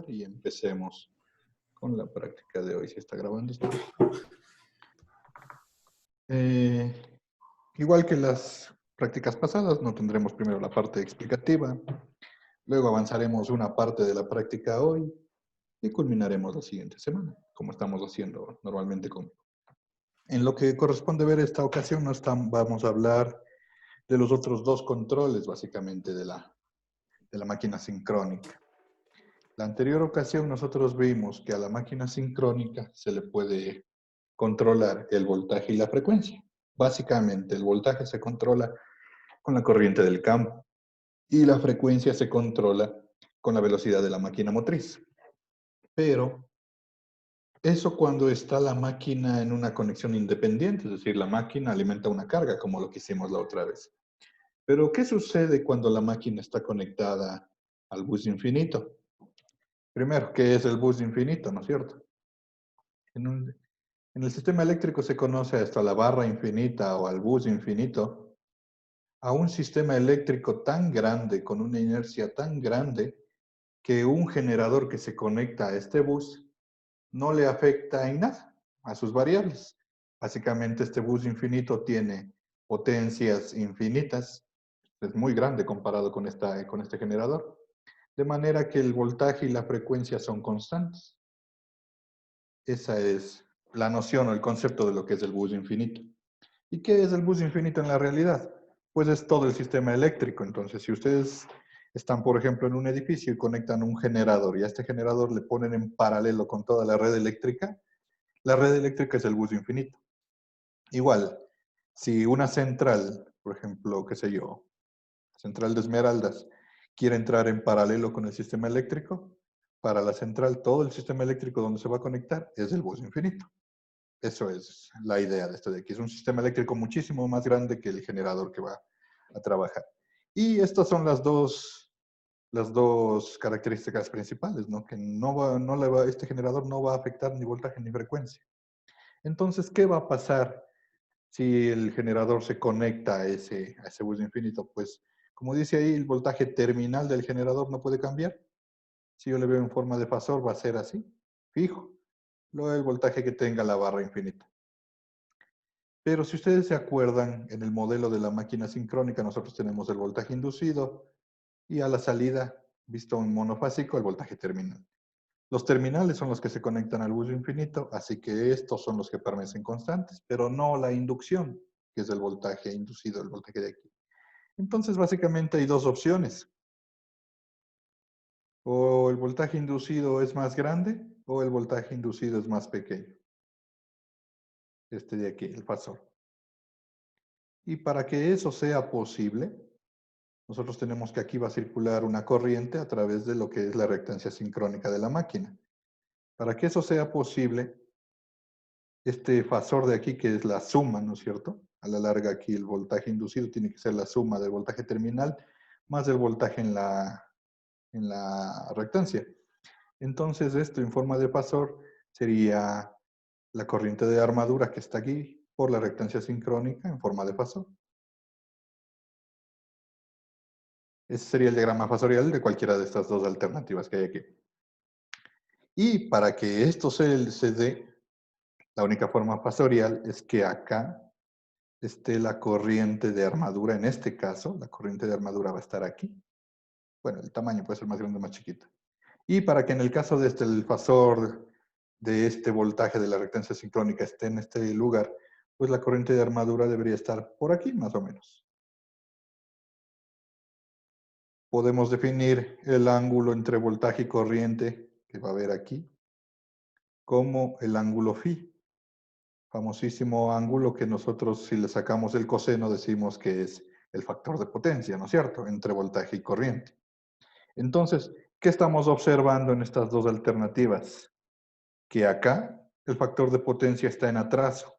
Y empecemos con la práctica de hoy. ¿Si está grabando esto? Eh, Igual que las prácticas pasadas, no tendremos primero la parte explicativa, luego avanzaremos una parte de la práctica hoy y culminaremos la siguiente semana, como estamos haciendo normalmente conmigo. En lo que corresponde ver esta ocasión, vamos a hablar de los otros dos controles, básicamente, de la máquina sincrónica. La anterior ocasión nosotros vimos que a la máquina sincrónica se le puede controlar el voltaje y la frecuencia. Básicamente, el voltaje se controla con la corriente del campo y la frecuencia se controla con la velocidad de la máquina motriz. Pero eso cuando está la máquina en una conexión independiente, es decir, la máquina alimenta una carga, como lo que hicimos la otra vez. Pero, ¿qué sucede cuando la máquina está conectada al bus infinito? Primero, ¿qué es el bus infinito, no es cierto? En el sistema eléctrico se conoce hasta la barra infinita o al bus infinito, a un sistema eléctrico tan grande, con una inercia tan grande, que un generador que se conecta a este bus no le afecta en nada a sus variables. Básicamente este bus infinito tiene potencias infinitas, es muy grande comparado con este generador, de manera que el voltaje y la frecuencia son constantes. Esa es la noción o el concepto de lo que es el bus infinito. ¿Y qué es el bus infinito en la realidad? Pues es todo el sistema eléctrico. Entonces, si ustedes están, por ejemplo, en un edificio y conectan un generador y a este generador le ponen en paralelo con toda la red eléctrica es el bus infinito. Igual, si una central, por ejemplo, qué sé yo, central de Esmeraldas, quiere entrar en paralelo con el sistema eléctrico, para la central todo el sistema eléctrico donde se va a conectar es el bus infinito. Eso es la idea de esto de aquí. Es un sistema eléctrico muchísimo más grande que el generador que va a trabajar. Y estas son las dos características principales, ¿no? Que este generador no va a afectar ni voltaje ni frecuencia. Entonces, ¿qué va a pasar si el generador se conecta a ese bus infinito? Pues, como dice ahí, el voltaje terminal del generador no puede cambiar. Si yo le veo en forma de fasor, va a ser así, fijo. Luego el voltaje que tenga la barra infinita. Pero si ustedes se acuerdan, en el modelo de la máquina sincrónica nosotros tenemos el voltaje inducido y a la salida, visto en monofásico, el voltaje terminal. Los terminales son los que se conectan al bus infinito, así que estos son los que permanecen constantes, pero no la inducción, que es el voltaje inducido, el voltaje de aquí. Entonces, básicamente hay dos opciones. O el voltaje inducido es más grande o el voltaje inducido es más pequeño. Este de aquí, el fasor. Y para que eso sea posible, nosotros tenemos que aquí va a circular una corriente a través de lo que es la reactancia sincrónica de la máquina. Para que eso sea posible, este fasor de aquí, que es la suma, ¿no es cierto? A la larga aquí el voltaje inducido tiene que ser la suma del voltaje terminal más el voltaje en la reactancia. Entonces esto en forma de fasor sería la corriente de armadura que está aquí por la reactancia sincrónica en forma de fasor. Ese sería el diagrama fasorial de cualquiera de estas dos alternativas que hay aquí. Y para que esto se dé, la única forma fasorial es que acá esté la corriente de armadura. En este caso, la corriente de armadura va a estar aquí. Bueno, el tamaño puede ser más grande o más chiquito. Y para que en el caso de el fasor de este voltaje de la reactancia sincrónica esté en este lugar, pues la corriente de armadura debería estar por aquí, más o menos. Podemos definir el ángulo entre voltaje y corriente que va a haber aquí como el ángulo phi. Famosísimo ángulo que nosotros, si le sacamos el coseno, decimos que es el factor de potencia, ¿no es cierto?, entre voltaje y corriente. Entonces, ¿qué estamos observando en estas dos alternativas? Que acá el factor de potencia está en atraso.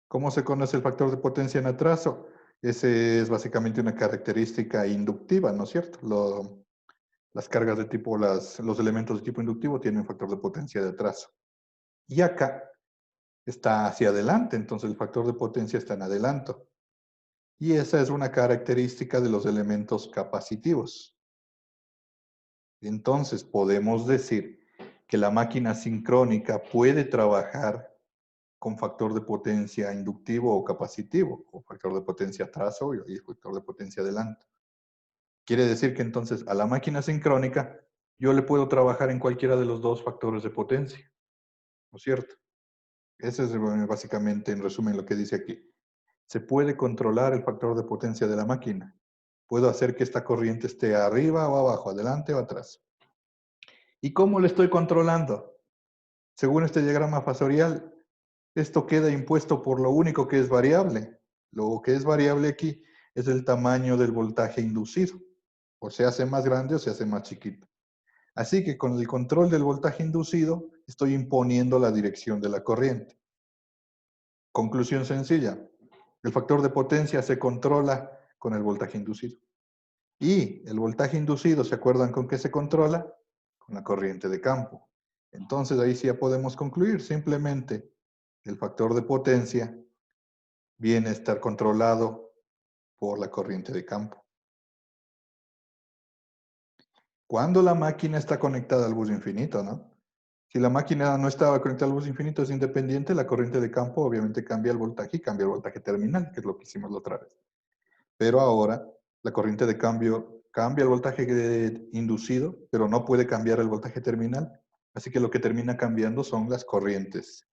¿Cómo se conoce el factor de potencia en atraso? Ese es básicamente una característica inductiva, ¿no es cierto? Las cargas de tipo, los elementos de tipo inductivo tienen un factor de potencia de atraso. Y acá está hacia adelante, entonces el factor de potencia está en adelanto. Y esa es una característica de los elementos capacitivos. Entonces podemos decir que la máquina sincrónica puede trabajar con factor de potencia inductivo o capacitivo, o factor de potencia atraso y factor de potencia adelanto. Quiere decir que entonces a la máquina sincrónica yo le puedo trabajar en cualquiera de los dos factores de potencia, ¿no es cierto? Ese es básicamente, en resumen, lo que dice aquí. Se puede controlar el factor de potencia de la máquina. Puedo hacer que esta corriente esté arriba o abajo, adelante o atrás. ¿Y cómo le estoy controlando? Según este diagrama fasorial, esto queda impuesto por lo único que es variable. Lo que es variable aquí es el tamaño del voltaje inducido. O se hace más grande o se hace más chiquito. Así que con el control del voltaje inducido, estoy imponiendo la dirección de la corriente. Conclusión sencilla. El factor de potencia se controla con el voltaje inducido. Y el voltaje inducido, ¿se acuerdan con qué se controla? Con la corriente de campo. Entonces ahí sí ya podemos concluir. Simplemente el factor de potencia viene a estar controlado por la corriente de campo. Cuando la máquina está conectada al bus infinito, ¿no? Si la máquina no estaba conectada al bus infinito, es independiente, la corriente de campo obviamente cambia el voltaje y cambia el voltaje terminal, que es lo que hicimos la otra vez. Pero ahora la corriente de cambio cambia el voltaje inducido, pero no puede cambiar el voltaje terminal. Así que lo que termina cambiando son las corrientes.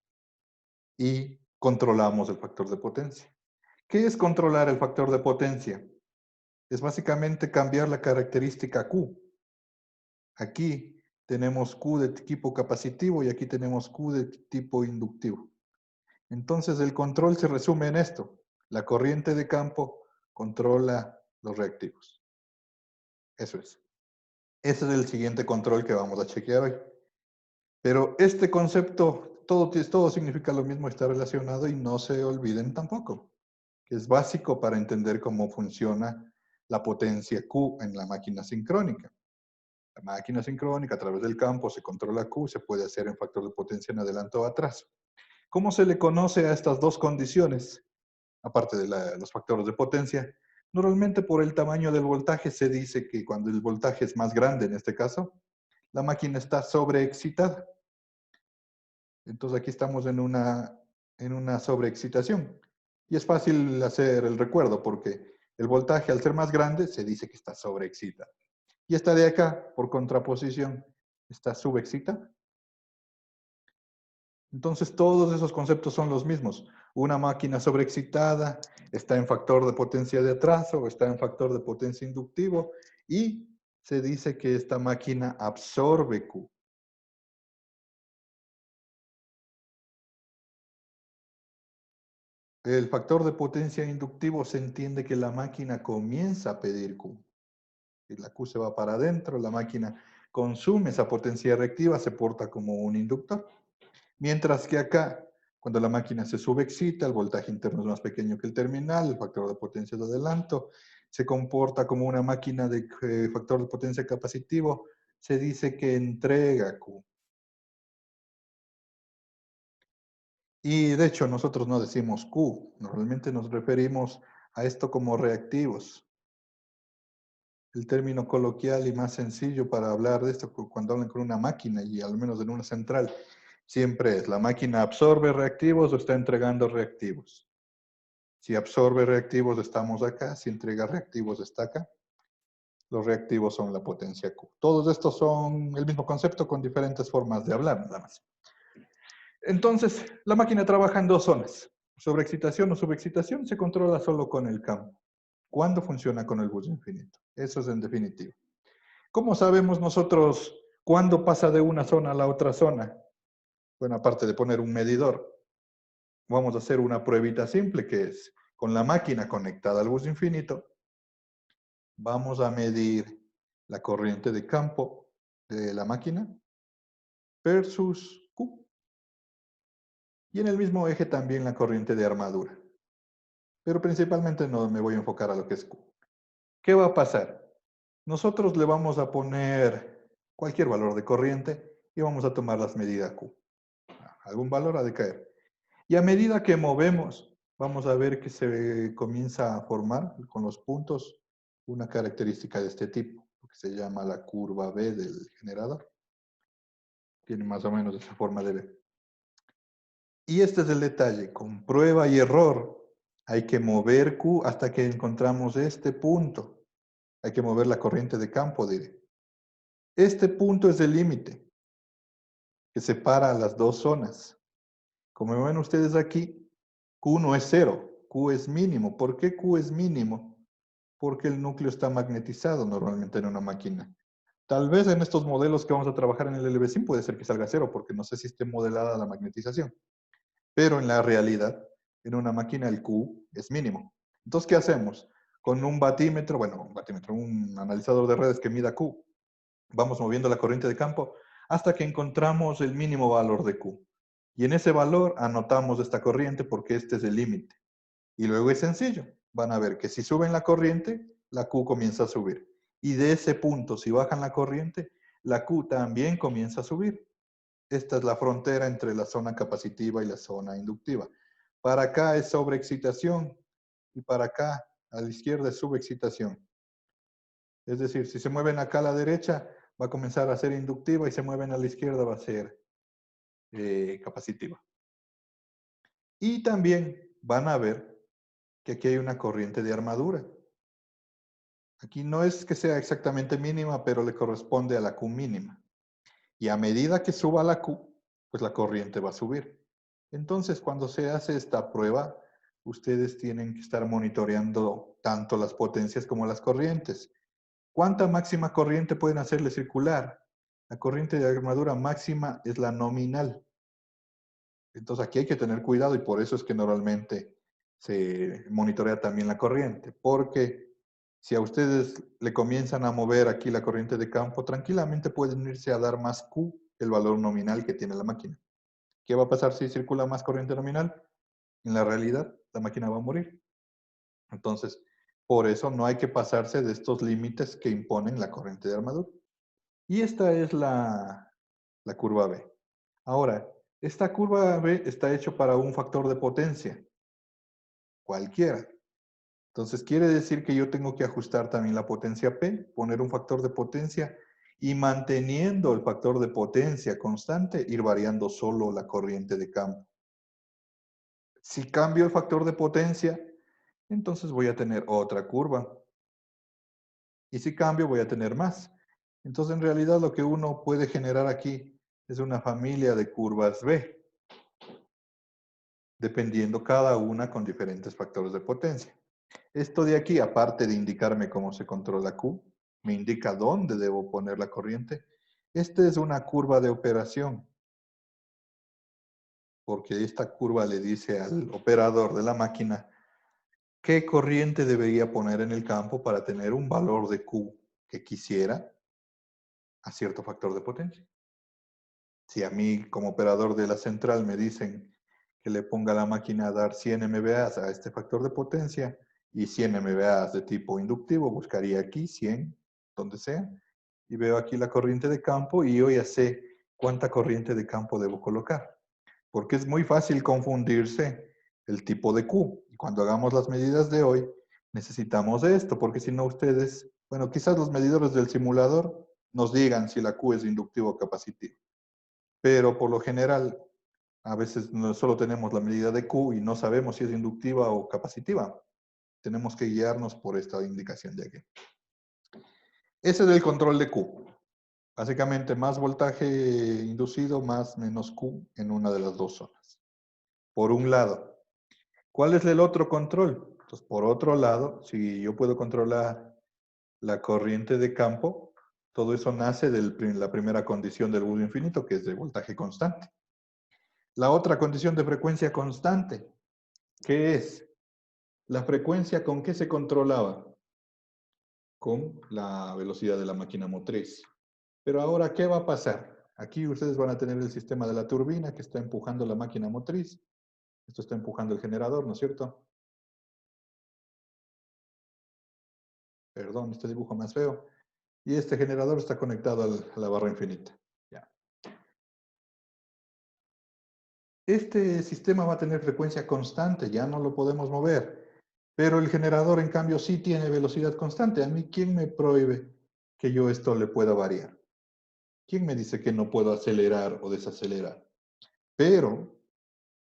Y controlamos el factor de potencia. ¿Qué es controlar el factor de potencia? Es básicamente cambiar la característica Q. Aquí tenemos Q de tipo capacitivo y aquí tenemos Q de tipo inductivo. Entonces el control se resume en esto. La corriente de campo controla los reactivos. Eso es. Ese es el siguiente control que vamos a chequear hoy. Pero este concepto, todo significa lo mismo, está relacionado y no se olviden tampoco, que es básico para entender cómo funciona la potencia Q en la máquina sincrónica. La máquina sincrónica a través del campo se controla Q, se puede hacer en factor de potencia en adelanto o atrás. ¿Cómo se le conoce a estas dos condiciones? Aparte de los factores de potencia, normalmente por el tamaño del voltaje se dice que cuando el voltaje es más grande, en este caso, la máquina está sobreexcitada. Entonces aquí estamos en una sobreexcitación. Y es fácil hacer el recuerdo porque el voltaje al ser más grande se dice que está sobreexcitada. Y esta de acá, por contraposición, está subexcitada. Entonces todos esos conceptos son los mismos. Una máquina sobreexcitada está en factor de potencia de atraso, está en factor de potencia inductivo y se dice que esta máquina absorbe Q. El factor de potencia inductivo se entiende que la máquina comienza a pedir Q. Y la Q se va para adentro, la máquina consume esa potencia reactiva, se porta como un inductor. Mientras que acá, cuando la máquina se subexcita, el voltaje interno es más pequeño que el terminal, el factor de potencia de adelanto, se comporta como una máquina de factor de potencia capacitivo, se dice que entrega Q. Y de hecho nosotros no decimos Q, normalmente nos referimos a esto como reactivos. El término coloquial y más sencillo para hablar de esto cuando hablan con una máquina y al menos en una central, siempre es la máquina absorbe reactivos o está entregando reactivos. Si absorbe reactivos estamos acá, si entrega reactivos está acá. Los reactivos son la potencia Q. Todos estos son el mismo concepto con diferentes formas de hablar, nada más. Entonces, la máquina trabaja en dos zonas. Sobreexcitación o subexcitación se controla solo con el campo. ¿Cuándo funciona con el bus infinito? Eso es en definitivo. ¿Cómo sabemos nosotros cuándo pasa de una zona a la otra zona? Bueno, aparte de poner un medidor, vamos a hacer una pruebita simple que es con la máquina conectada al bus infinito, vamos a medir la corriente de campo de la máquina versus Q. Y en el mismo eje también la corriente de armadura. Pero principalmente no me voy a enfocar a lo que es Q. ¿Qué va a pasar? Nosotros le vamos a poner cualquier valor de corriente y vamos a tomar las medidas Q. Algún valor ha de caer. Y a medida que movemos, vamos a ver que se comienza a formar con los puntos una característica de este tipo, que se llama la curva B del generador. Tiene más o menos esa forma de B. Y este es el detalle, con prueba y error hay que mover Q hasta que encontramos este punto. Hay que mover la corriente de campo, diré. Este punto es el límite que separa las dos zonas. Como ven ustedes aquí, Q no es cero, Q es mínimo. ¿Por qué Q es mínimo? Porque el núcleo está magnetizado normalmente en una máquina. Tal vez en estos modelos que vamos a trabajar en el LV-SIM puede ser que salga cero, porque no sé si esté modelada la magnetización. Pero en la realidad, en una máquina el Q es mínimo. Entonces, ¿qué hacemos? Con un batímetro, un analizador de redes que mida Q, vamos moviendo la corriente de campo hasta que encontramos el mínimo valor de Q. Y en ese valor anotamos esta corriente porque este es el límite. Y luego es sencillo. Van a ver que si suben la corriente, la Q comienza a subir. Y de ese punto, si bajan la corriente, la Q también comienza a subir. Esta es la frontera entre la zona capacitiva y la zona inductiva. Para acá es sobreexcitación y para acá, a la izquierda, es subexcitación. Es decir, si se mueven acá a la derecha, va a comenzar a ser inductiva y se mueven a la izquierda, va a ser capacitiva. Y también van a ver que aquí hay una corriente de armadura. Aquí no es que sea exactamente mínima, pero le corresponde a la Q mínima. Y a medida que suba la Q, pues la corriente va a subir. Entonces, cuando se hace esta prueba, ustedes tienen que estar monitoreando tanto las potencias como las corrientes. ¿Cuánta máxima corriente pueden hacerle circular? La corriente de armadura máxima es la nominal. Entonces, aquí hay que tener cuidado y por eso es que normalmente se monitorea también la corriente, porque si a ustedes le comienzan a mover aquí la corriente de campo, tranquilamente pueden irse a dar más Q, el valor nominal que tiene la máquina. ¿Qué va a pasar si circula más corriente nominal? En la realidad, la máquina va a morir. Entonces, por eso no hay que pasarse de estos límites que imponen la corriente de armadura. Y esta es la curva B. Ahora, esta curva B está hecha para un factor de potencia, cualquiera. Entonces, quiere decir que yo tengo que ajustar también la potencia P, poner un factor de potencia y manteniendo el factor de potencia constante, ir variando solo la corriente de campo. Si cambio el factor de potencia, entonces voy a tener otra curva. Y si cambio, voy a tener más. Entonces, en realidad, lo que uno puede generar aquí es una familia de curvas B, dependiendo cada una con diferentes factores de potencia. Esto de aquí, aparte de indicarme cómo se controla Q, me indica dónde debo poner la corriente. Esta es una curva de operación, porque esta curva le dice al operador de la máquina qué corriente debería poner en el campo para tener un valor de Q que quisiera a cierto factor de potencia. Si a mí como operador de la central me dicen que le ponga la máquina a dar 100 MVA a este factor de potencia y 100 MVA de tipo inductivo, buscaría aquí 100, donde sea, y veo aquí la corriente de campo y yo ya sé cuánta corriente de campo debo colocar. Porque es muy fácil confundirse el tipo de Q. Y cuando hagamos las medidas de hoy, necesitamos esto, porque si no ustedes, bueno, quizás los medidores del simulador nos digan si la Q es inductiva o capacitiva. Pero por lo general, a veces no solo tenemos la medida de Q y no sabemos si es inductiva o capacitiva. Tenemos que guiarnos por esta indicación de aquí. Ese es el control de Q. Básicamente, más voltaje inducido, más menos Q en una de las dos zonas. Por un lado. ¿Cuál es el otro control? Entonces, por otro lado, si yo puedo controlar la corriente de campo, todo eso nace de la primera condición del budo infinito, que es de voltaje constante. La otra condición de frecuencia constante, ¿qué es? La frecuencia, ¿con qué se controlaba? Con la velocidad de la máquina motriz. Pero ahora, ¿qué va a pasar? Aquí ustedes van a tener el sistema de la turbina que está empujando la máquina motriz. Esto está empujando el generador, ¿no es cierto? Perdón, este dibujo más feo. Y este generador está conectado a la barra infinita. Ya. Este sistema va a tener frecuencia constante, ya no lo podemos mover. Pero el generador, en cambio, sí tiene velocidad constante. A mí, ¿quién me prohíbe que yo esto le pueda variar. ¿Quién me dice que no puedo acelerar o desacelerar? Pero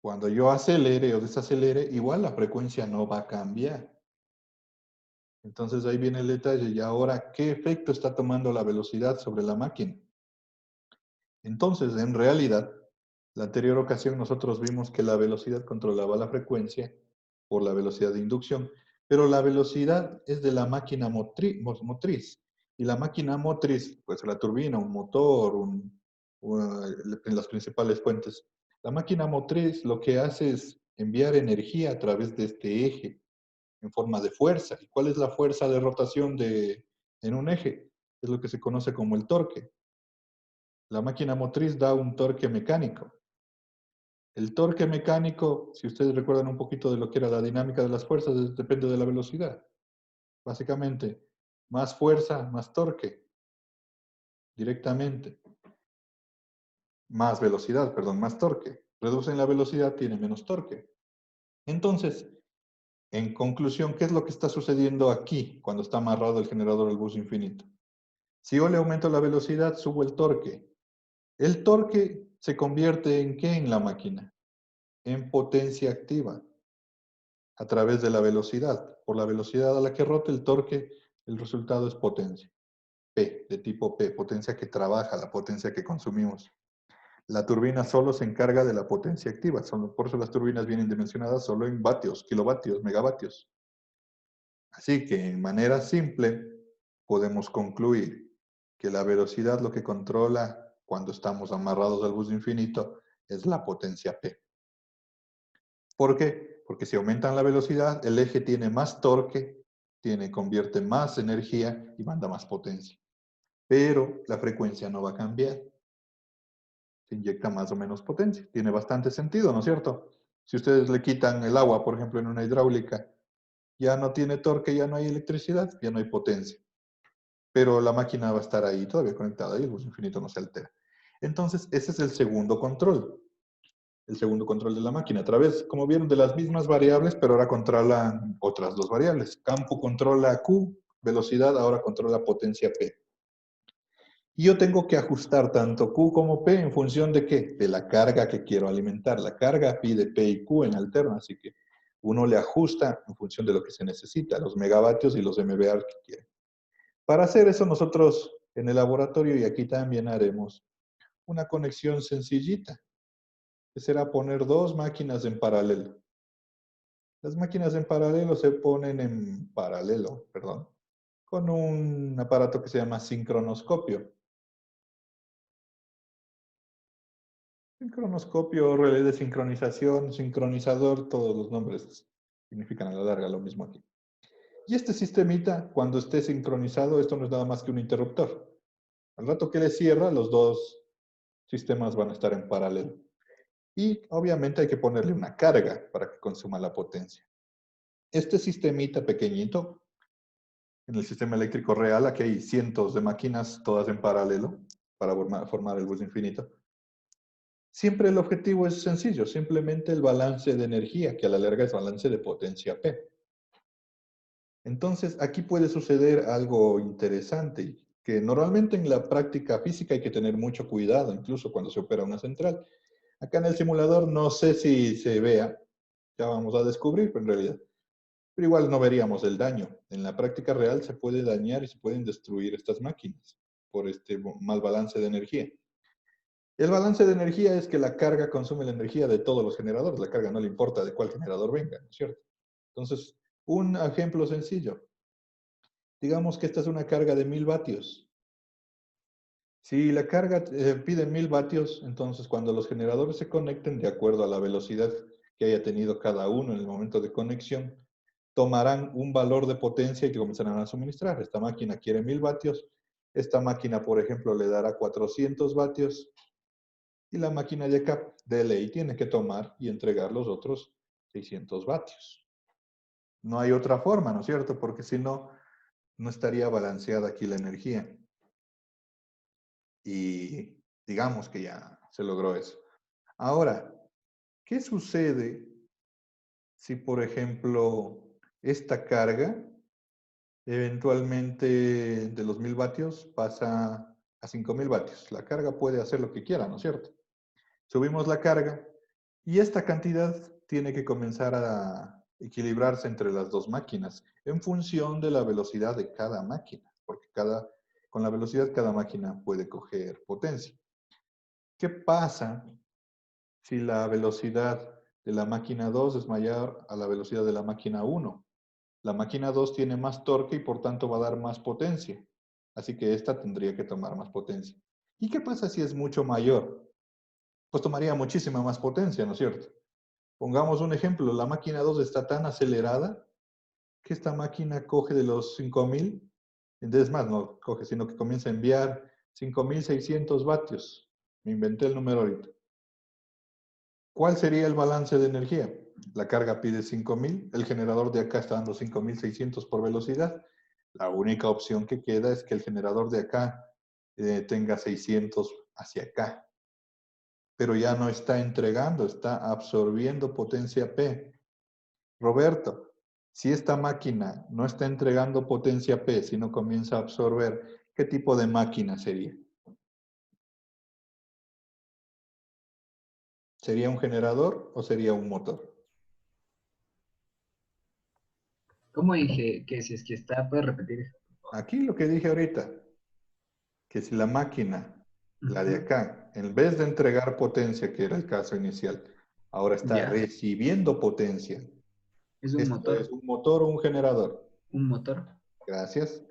cuando yo acelere o desacelere, igual la frecuencia no va a cambiar. Entonces ahí viene el detalle. Y ahora, ¿qué efecto está tomando la velocidad sobre la máquina? Entonces, en realidad, la anterior ocasión nosotros vimos que la velocidad controlaba la frecuencia por la velocidad de inducción, pero la velocidad es de la máquina motriz. Y la máquina motriz, pues la turbina, un motor, en las principales fuentes. La máquina motriz lo que hace es enviar energía a través de este eje en forma de fuerza. ¿Y cuál es la fuerza de rotación en un eje? Es lo que se conoce como el torque. La máquina motriz da un torque mecánico. El torque mecánico, si ustedes recuerdan un poquito de lo que era la dinámica de las fuerzas, depende de la velocidad. Básicamente, más fuerza, más torque, directamente. Más velocidad, perdón, más torque. Reducen la velocidad, tiene menos torque. Entonces, en conclusión, ¿qué es lo que está sucediendo aquí cuando está amarrado el generador al bus infinito? Si yo le aumento la velocidad, subo el torque. El torque se convierte en ¿qué en la máquina? En potencia activa a través de la velocidad. Por la velocidad a la que rota el torque, el resultado es potencia. P, de tipo P, potencia que trabaja, la potencia que consumimos. La turbina solo se encarga de la potencia activa. Por eso las turbinas vienen dimensionadas solo en vatios, kilovatios, megavatios. Así que en manera simple podemos concluir que la velocidad lo que controla cuando estamos amarrados al bus infinito es la potencia P. ¿Por qué? Porque si aumentan la velocidad, el eje tiene más torque, convierte más energía y manda más potencia. Pero la frecuencia no va a cambiar. Se inyecta más o menos potencia. Tiene bastante sentido, ¿no es cierto? Si ustedes le quitan el agua, por ejemplo, en una hidráulica, ya no tiene torque, ya no hay electricidad, ya no hay potencia. Pero la máquina va a estar ahí todavía conectada y el bus infinito no se altera. Entonces, ese es el segundo control. El segundo control de la máquina. A través, como vieron, de las mismas variables, pero ahora controlan otras dos variables. Campo controla Q, velocidad, ahora controla potencia P. Y yo tengo que ajustar tanto Q como P en función de qué? De la carga que quiero alimentar. La carga pide P y Q en alterno, así que uno le ajusta en función de lo que se necesita, los megavatios y los MVA que quiere. Para hacer eso nosotros en el laboratorio y aquí también haremos una conexión sencillita, que será poner dos máquinas en paralelo. Las máquinas en paralelo se ponen en paralelo, perdón, con un aparato que se llama sincronoscopio. Sincronoscopio, relé de sincronización, sincronizador, todos los nombres significan a la larga lo mismo aquí. Y este sistemita, cuando esté sincronizado, esto no es nada más que un interruptor. Al rato que le cierra, los dos sistemas van a estar en paralelo. Y obviamente hay que ponerle una carga para que consuma la potencia. Este sistemita pequeñito, en el sistema eléctrico real, aquí hay cientos de máquinas, todas en paralelo, para formar el bus infinito. Siempre el objetivo es sencillo, simplemente el balance de energía, que a la larga es balance de potencia P. Entonces, aquí puede suceder algo interesante, que normalmente en la práctica física hay que tener mucho cuidado, incluso cuando se opera una central. Acá en el simulador no sé si se vea, ya vamos a descubrir, pero en realidad. Pero igual no veríamos el daño. En la práctica real se puede dañar y se pueden destruir estas máquinas por este mal balance de energía. El balance de energía es que la carga consume la energía de todos los generadores. La carga no le importa de cuál generador venga, ¿no es cierto? Entonces, un ejemplo sencillo. Digamos que esta es una carga de 1000 vatios. Si la carga pide 1000 vatios, entonces cuando los generadores se conecten, de acuerdo a la velocidad que haya tenido cada uno en el momento de conexión, tomarán un valor de potencia y que comenzarán a suministrar. Esta máquina quiere 1000 vatios. Esta máquina, por ejemplo, le dará 400 vatios y la máquina de ley tiene que tomar y entregar los otros 600 vatios. No hay otra forma, ¿no es cierto? Porque si no, no estaría balanceada aquí la energía. Y digamos que ya se logró eso. Ahora, ¿qué sucede si, por ejemplo, esta carga Eventualmente de los 1000 vatios pasa a 5000 vatios. La carga puede hacer lo que quiera, ¿no es cierto? Subimos la carga y esta cantidad tiene que comenzar a equilibrarse entre las dos máquinas en función de la velocidad de cada máquina, porque con la velocidad cada máquina puede coger potencia. ¿Qué pasa si la velocidad de la máquina 2 es mayor a la velocidad de la máquina 1? La máquina 2 tiene más torque y por tanto va a dar más potencia. Así que esta tendría que tomar más potencia. ¿Y qué pasa si es mucho mayor? Pues tomaría muchísima más potencia, ¿no es cierto? Pongamos un ejemplo, la máquina 2 está tan acelerada que esta máquina coge de los 5000, es más, no coge, sino que comienza a enviar 5600 vatios. Me inventé el número ahorita. ¿Cuál sería el balance de energía? La carga pide 5000, el generador de acá está dando 5600 por velocidad. La única opción que queda es que el generador de acá tenga 600 hacia acá. Pero ya no está entregando, está absorbiendo potencia P. Roberto, si esta máquina no está entregando potencia P, sino comienza a absorber, ¿qué tipo de máquina sería? ¿Sería un generador o sería un motor? ¿Cómo dije que si es que está, puedes repetir eso? Aquí lo que dije ahorita, que si la máquina, la de Ujú. acá, en vez de entregar potencia, que era el caso inicial, ahora está Ya, recibiendo potencia, es un ¿esto es motor, un motor o un generador? un motor. Gracias.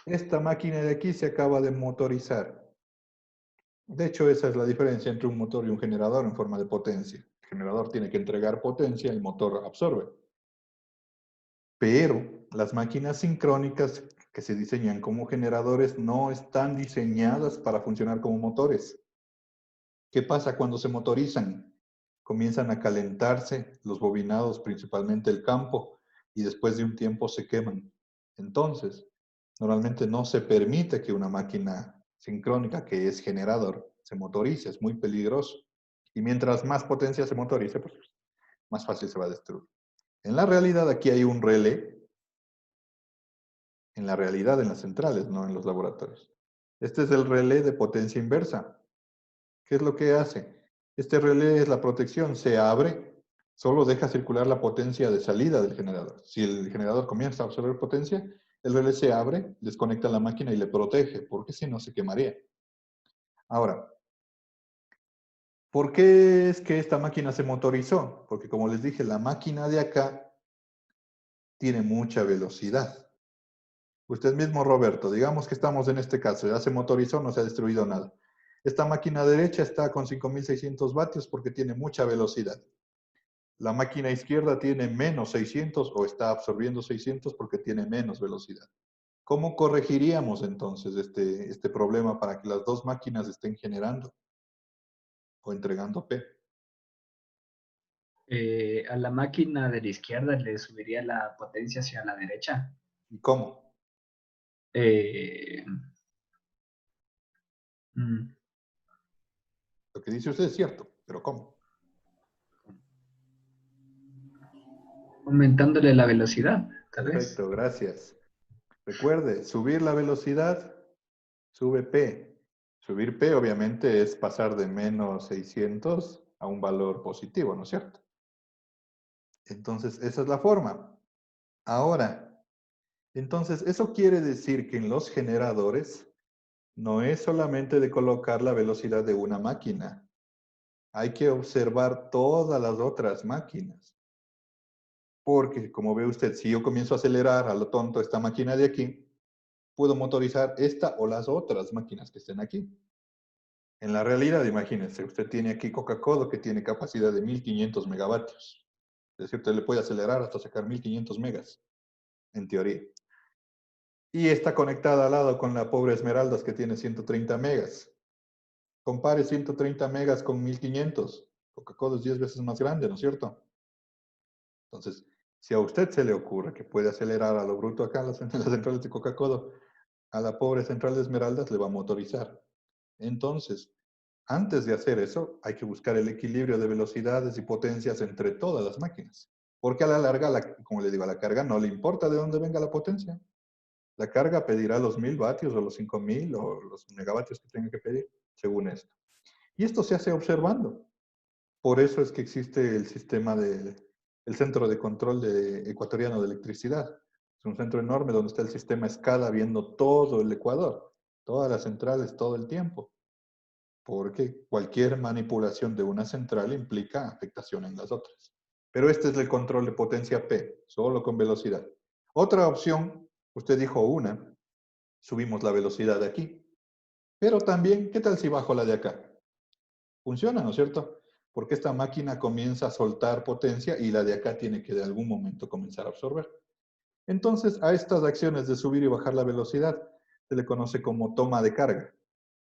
Esta máquina de aquí se acaba de motorizar. De hecho, esa es la diferencia entre un motor y un generador en forma de potencia. El generador tiene que entregar potencia, el motor absorbe. Pero las máquinas sincrónicas que se diseñan como generadores no están diseñadas para funcionar como motores. ¿Qué pasa cuando se motorizan? Comienzan a calentarse los bobinados, principalmente el campo, y después de un tiempo se queman. Entonces, normalmente no se permite que una máquina sincrónica, que es generador, se motorice, es muy peligroso. Y mientras más potencia se motorice, pues más fácil se va a destruir. En la realidad, aquí hay un relé, en la realidad en las centrales, no en los laboratorios. Este es el relé de potencia inversa. ¿Qué es lo que hace? Este relé es la protección, se abre, solo deja circular la potencia de salida del generador. Si el generador comienza a absorber potencia, el relé se abre, desconecta la máquina y le protege, porque si no se quemaría. Ahora, ¿por qué es que esta máquina se motorizó? Porque como les dije, la máquina de acá tiene mucha velocidad. Usted mismo, Roberto, digamos que estamos en este caso, ya se motorizó, no se ha destruido nada. Esta máquina derecha está con 5600 vatios porque tiene mucha velocidad. La máquina izquierda tiene menos 600 o está absorbiendo 600 porque tiene menos velocidad. ¿Cómo corregiríamos entonces este problema para que las dos máquinas estén generando o entregando P? A la máquina de la izquierda le subiría la potencia hacia la derecha. ¿Y cómo? Eh, mm, Lo que dice usted es cierto, pero ¿cómo? Aumentándole la velocidad, tal vez. Perfecto, gracias. Recuerde, subir la velocidad sube P. Subir P obviamente es pasar de menos 600 a un valor positivo, ¿no es cierto? Entonces, esa es la forma. Ahora, entonces, eso quiere decir que en los generadores no es solamente de colocar la velocidad de una máquina. Hay que observar todas las otras máquinas. Porque, como ve usted, si yo comienzo a acelerar a lo tonto esta máquina de aquí, puedo motorizar esta o las otras máquinas que estén aquí. En la realidad, imagínense, usted tiene aquí Coca-Cola que tiene capacidad de 1500 megavatios. Es decir, usted le puede acelerar hasta sacar 1500 megas, en teoría. Y está conectada al lado con la pobre Esmeraldas que tiene 130 megas. Compare 130 megas con 1500. Coca-Cola es 10 veces más grande, ¿no es cierto? Entonces, si a usted se le ocurre que puede acelerar a lo bruto acá en las centrales de Coca-Cola, a la pobre central de Esmeraldas le va a motorizar. Entonces, antes de hacer eso, hay que buscar el equilibrio de velocidades y potencias entre todas las máquinas. Porque a la larga, como le digo, a la carga no le importa de dónde venga la potencia. La carga pedirá los 1000 vatios o los 5000 o los megavatios que tenga que pedir, según esto. Y esto se hace observando. Por eso es que existe el sistema el centro de control ecuatoriano de electricidad. Es un centro enorme donde está el sistema escala viendo todo el Ecuador, todas las centrales todo el tiempo. Porque cualquier manipulación de una central implica afectación en las otras. Pero este es el control de potencia P, solo con velocidad. Otra opción, usted dijo una, subimos la velocidad de aquí. Pero también, ¿qué tal si bajo la de acá? Funciona, ¿no es cierto? Porque esta máquina comienza a soltar potencia y la de acá tiene que de algún momento comenzar a absorber. Entonces, a estas acciones de subir y bajar la velocidad se le conoce como toma de carga.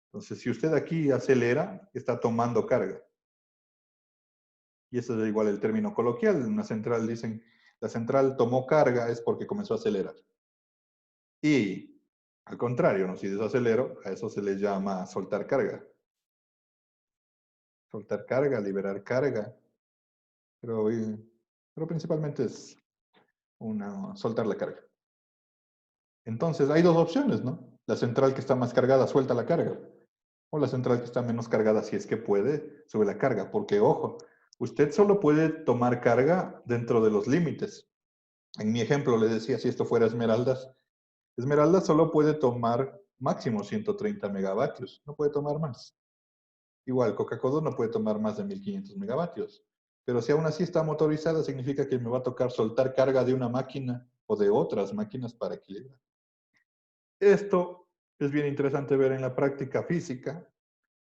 Entonces, si usted aquí acelera, está tomando carga. Y ese es igual el término coloquial. En una central dicen, la central tomó carga es porque comenzó a acelerar. Y al contrario, ¿no? Si desacelero, a eso se le llama soltar carga. Soltar carga, liberar carga. Pero, pero principalmente es soltar la carga. Entonces, hay dos opciones, ¿no? La central que está más cargada suelta la carga. O la central que está menos cargada, si es que puede, sube la carga. Porque, ojo, usted solo puede tomar carga dentro de los límites. En mi ejemplo le decía, si esto fuera Esmeraldas, Esmeraldas solo puede tomar máximo 130 megavatios, no puede tomar más. Igual, Coca-Cola no puede tomar más de 1500 megavatios. Pero si aún así está motorizada, significa que me va a tocar soltar carga de una máquina o de otras máquinas para equilibrar. Esto es bien interesante ver en la práctica física.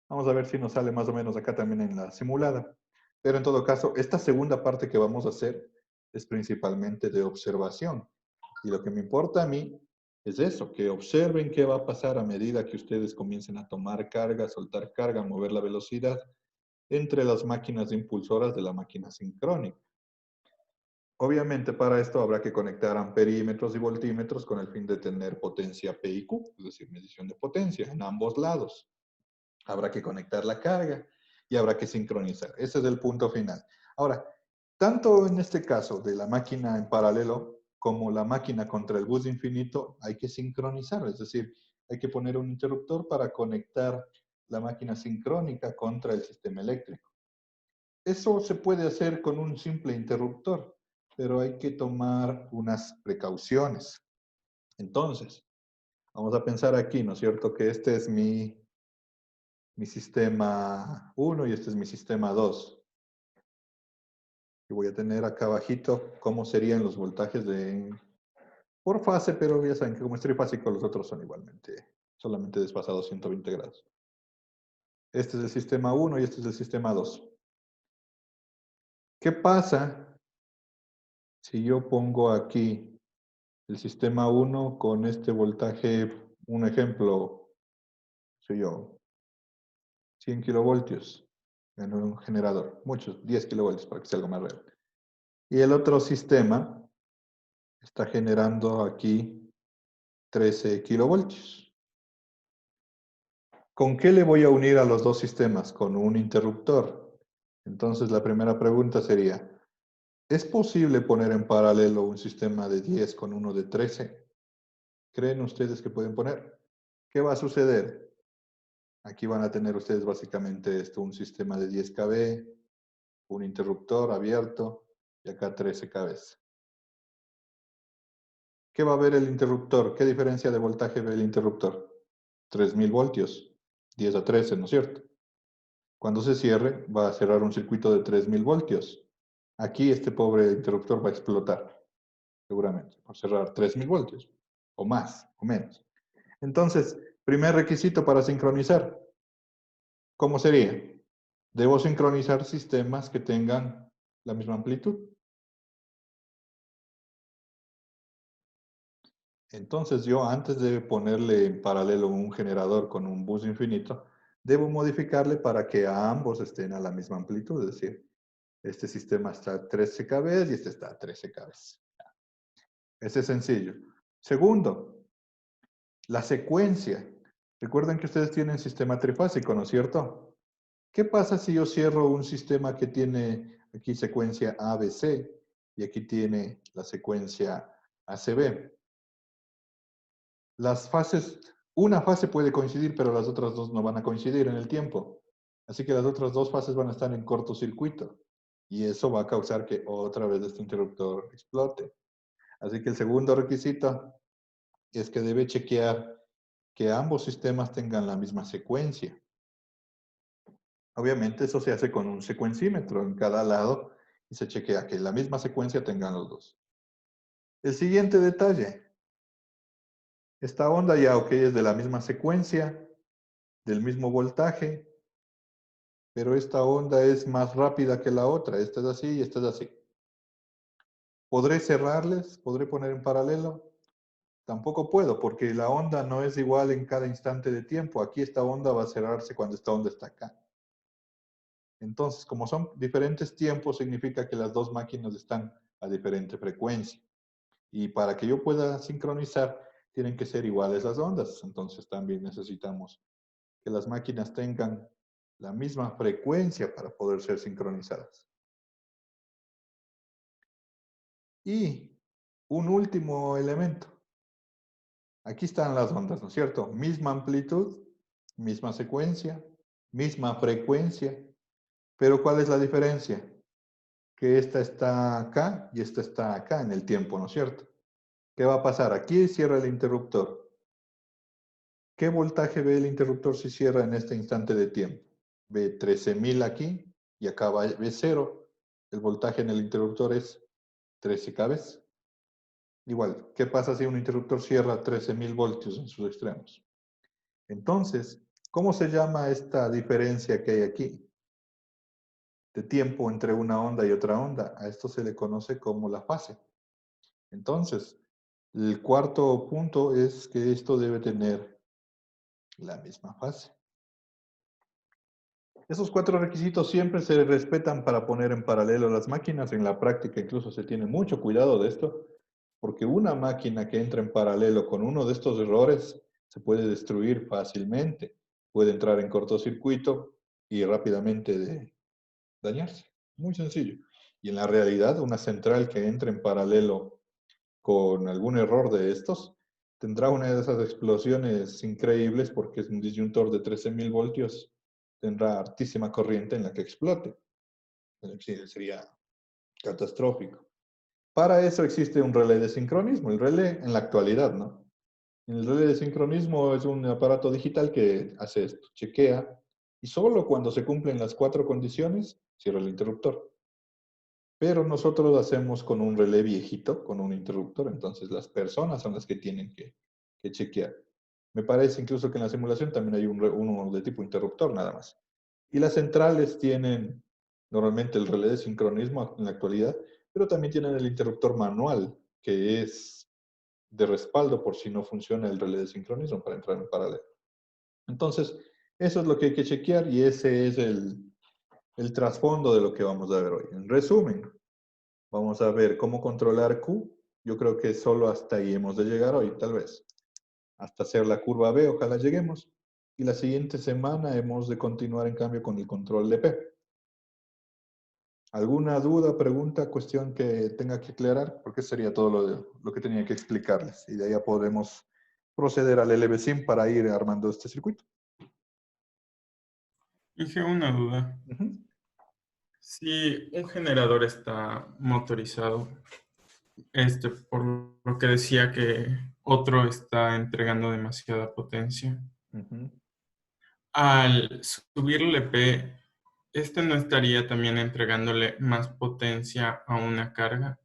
Vamos a ver si nos sale más o menos acá también en la simulada. Pero en todo caso, esta segunda parte que vamos a hacer es principalmente de observación. Y lo que me importa a mí es eso, que observen qué va a pasar a medida que ustedes comiencen a tomar carga, soltar carga, mover la velocidad entre las máquinas impulsoras de la máquina sincrónica. Obviamente para esto habrá que conectar amperímetros y voltímetros con el fin de tener potencia P y Q, es decir, medición de potencia en ambos lados. Habrá que conectar la carga y habrá que sincronizar. Ese es el punto final. Ahora, tanto en este caso de la máquina en paralelo como la máquina contra el bus infinito, hay que sincronizar, es decir, hay que poner un interruptor para conectar la máquina sincrónica contra el sistema eléctrico. Eso se puede hacer con un simple interruptor, pero hay que tomar unas precauciones. Entonces, vamos a pensar aquí, ¿no es cierto? Que este es mi sistema 1 y este es mi sistema 2. Y voy a tener acá abajito cómo serían los voltajes por fase, pero ya saben que como es trifásico, los otros son igualmente, solamente desfasados 120 grados. Este es el sistema 1 y este es el sistema 2. ¿Qué pasa si yo pongo aquí el sistema 1 con este voltaje, un ejemplo, soy yo, 100 kilovoltios en un generador, muchos, 10 kilovoltios para que sea algo más real? Y el otro sistema está generando aquí 13 kilovoltios. ¿Con qué le voy a unir a los dos sistemas? Con un interruptor. Entonces la primera pregunta sería, ¿es posible poner en paralelo un sistema de 10 con uno de 13? ¿Creen ustedes que pueden poner? ¿Qué va a suceder? Aquí van a tener ustedes básicamente esto, un sistema de 10 kV, un interruptor abierto y acá 13 kV. ¿Qué va a ver el interruptor? ¿Qué diferencia de voltaje ve el interruptor? 3000 voltios, 10 a 13, ¿no es cierto? Cuando se cierre, va a cerrar un circuito de 3000 voltios. Aquí este pobre interruptor va a explotar, seguramente, por cerrar 3000 voltios, o más, o menos. Entonces, primer requisito para sincronizar, ¿cómo sería? Debo sincronizar sistemas que tengan la misma amplitud. Entonces yo, antes de ponerle en paralelo un generador con un bus infinito, debo modificarle para que a ambos estén a la misma amplitud, es decir, este sistema está a 13 kV y este está a 13 kV. Ese es sencillo. Segundo, la secuencia. Recuerden que ustedes tienen sistema trifásico, ¿no es cierto? ¿Qué pasa si yo cierro un sistema que tiene aquí secuencia ABC y aquí tiene la secuencia ACB? Las fases, una fase puede coincidir, pero las otras dos no van a coincidir en el tiempo. Así que las otras dos fases van a estar en cortocircuito. Y eso va a causar que otra vez este interruptor explote. Así que el segundo requisito es que debe chequear que ambos sistemas tengan la misma secuencia. Obviamente eso se hace con un secuencímetro en cada lado y se chequea que la misma secuencia tengan los dos. El siguiente detalle. Esta onda ya, ok, es de la misma secuencia, del mismo voltaje, pero esta onda es más rápida que la otra. Esta es así y esta es así. ¿Podré cerrarles? ¿Podré poner en paralelo? Tampoco puedo, porque la onda no es igual en cada instante de tiempo. Aquí esta onda va a cerrarse cuando esta onda está acá. Entonces, como son diferentes tiempos, significa que las dos máquinas están a diferente frecuencia. Y para que yo pueda sincronizar, tienen que ser iguales las ondas. Entonces, también necesitamos que las máquinas tengan la misma frecuencia para poder ser sincronizadas. Y un último elemento. Aquí están las ondas, ¿no es cierto? Misma amplitud, misma secuencia, misma frecuencia. Pero ¿cuál es la diferencia? Que esta está acá y esta está acá en el tiempo, ¿no es cierto? ¿Qué va a pasar? Aquí cierra el interruptor. ¿Qué voltaje ve el interruptor si cierra en este instante de tiempo? Ve 13.000 aquí y acá ve 0. El voltaje en el interruptor es 13 kV. Igual, ¿qué pasa si un interruptor cierra 13.000 voltios en sus extremos? Entonces, ¿cómo se llama esta diferencia que hay aquí de tiempo entre una onda y otra onda? A esto se le conoce como la fase. Entonces, el cuarto punto es que esto debe tener la misma fase. Esos 4 requisitos siempre se respetan para poner en paralelo las máquinas. En la práctica incluso se tiene mucho cuidado de esto, porque una máquina que entra en paralelo con uno de estos errores se puede destruir fácilmente. Puede entrar en cortocircuito y rápidamente dañarse. Muy sencillo. Y en la realidad, una central que entre en paralelo con algún error de estos tendrá una de esas explosiones increíbles porque es un disyuntor de 13.000 voltios, tendrá altísima corriente en la que explote. Sería catastrófico. Para eso existe un relé de sincronismo, el relé en la actualidad, ¿no? El relé de sincronismo es un aparato digital que hace esto, chequea, y solo cuando se cumplen las 4 condiciones, cierra el interruptor. Pero nosotros hacemos con un relé viejito, con un interruptor, entonces las personas son las que tienen que chequear. Me parece incluso que en la simulación también hay uno de tipo interruptor nada más. Y las centrales tienen normalmente el relé de sincronismo en la actualidad, pero también tienen el interruptor manual, que es de respaldo por si no funciona el relé de sincronismo para entrar en paralelo. Entonces, eso es lo que hay que chequear y ese es el trasfondo de lo que vamos a ver hoy. En resumen, vamos a ver cómo controlar Q. Yo creo que solo hasta ahí hemos de llegar hoy, tal vez. Hasta hacer la curva B, ojalá lleguemos. Y la siguiente semana hemos de continuar, en cambio, con el control de P. ¿Alguna duda, pregunta, cuestión que tenga que aclarar? Porque sería todo lo que tenía que explicarles. Y de ahí ya podemos proceder al LVSIM para ir armando este circuito. Dije una duda. Ujú. Si un generador está motorizado, por lo que decía que otro está entregando demasiada potencia, Ujú. al subirle P, no estaría también entregándole más potencia a una carga.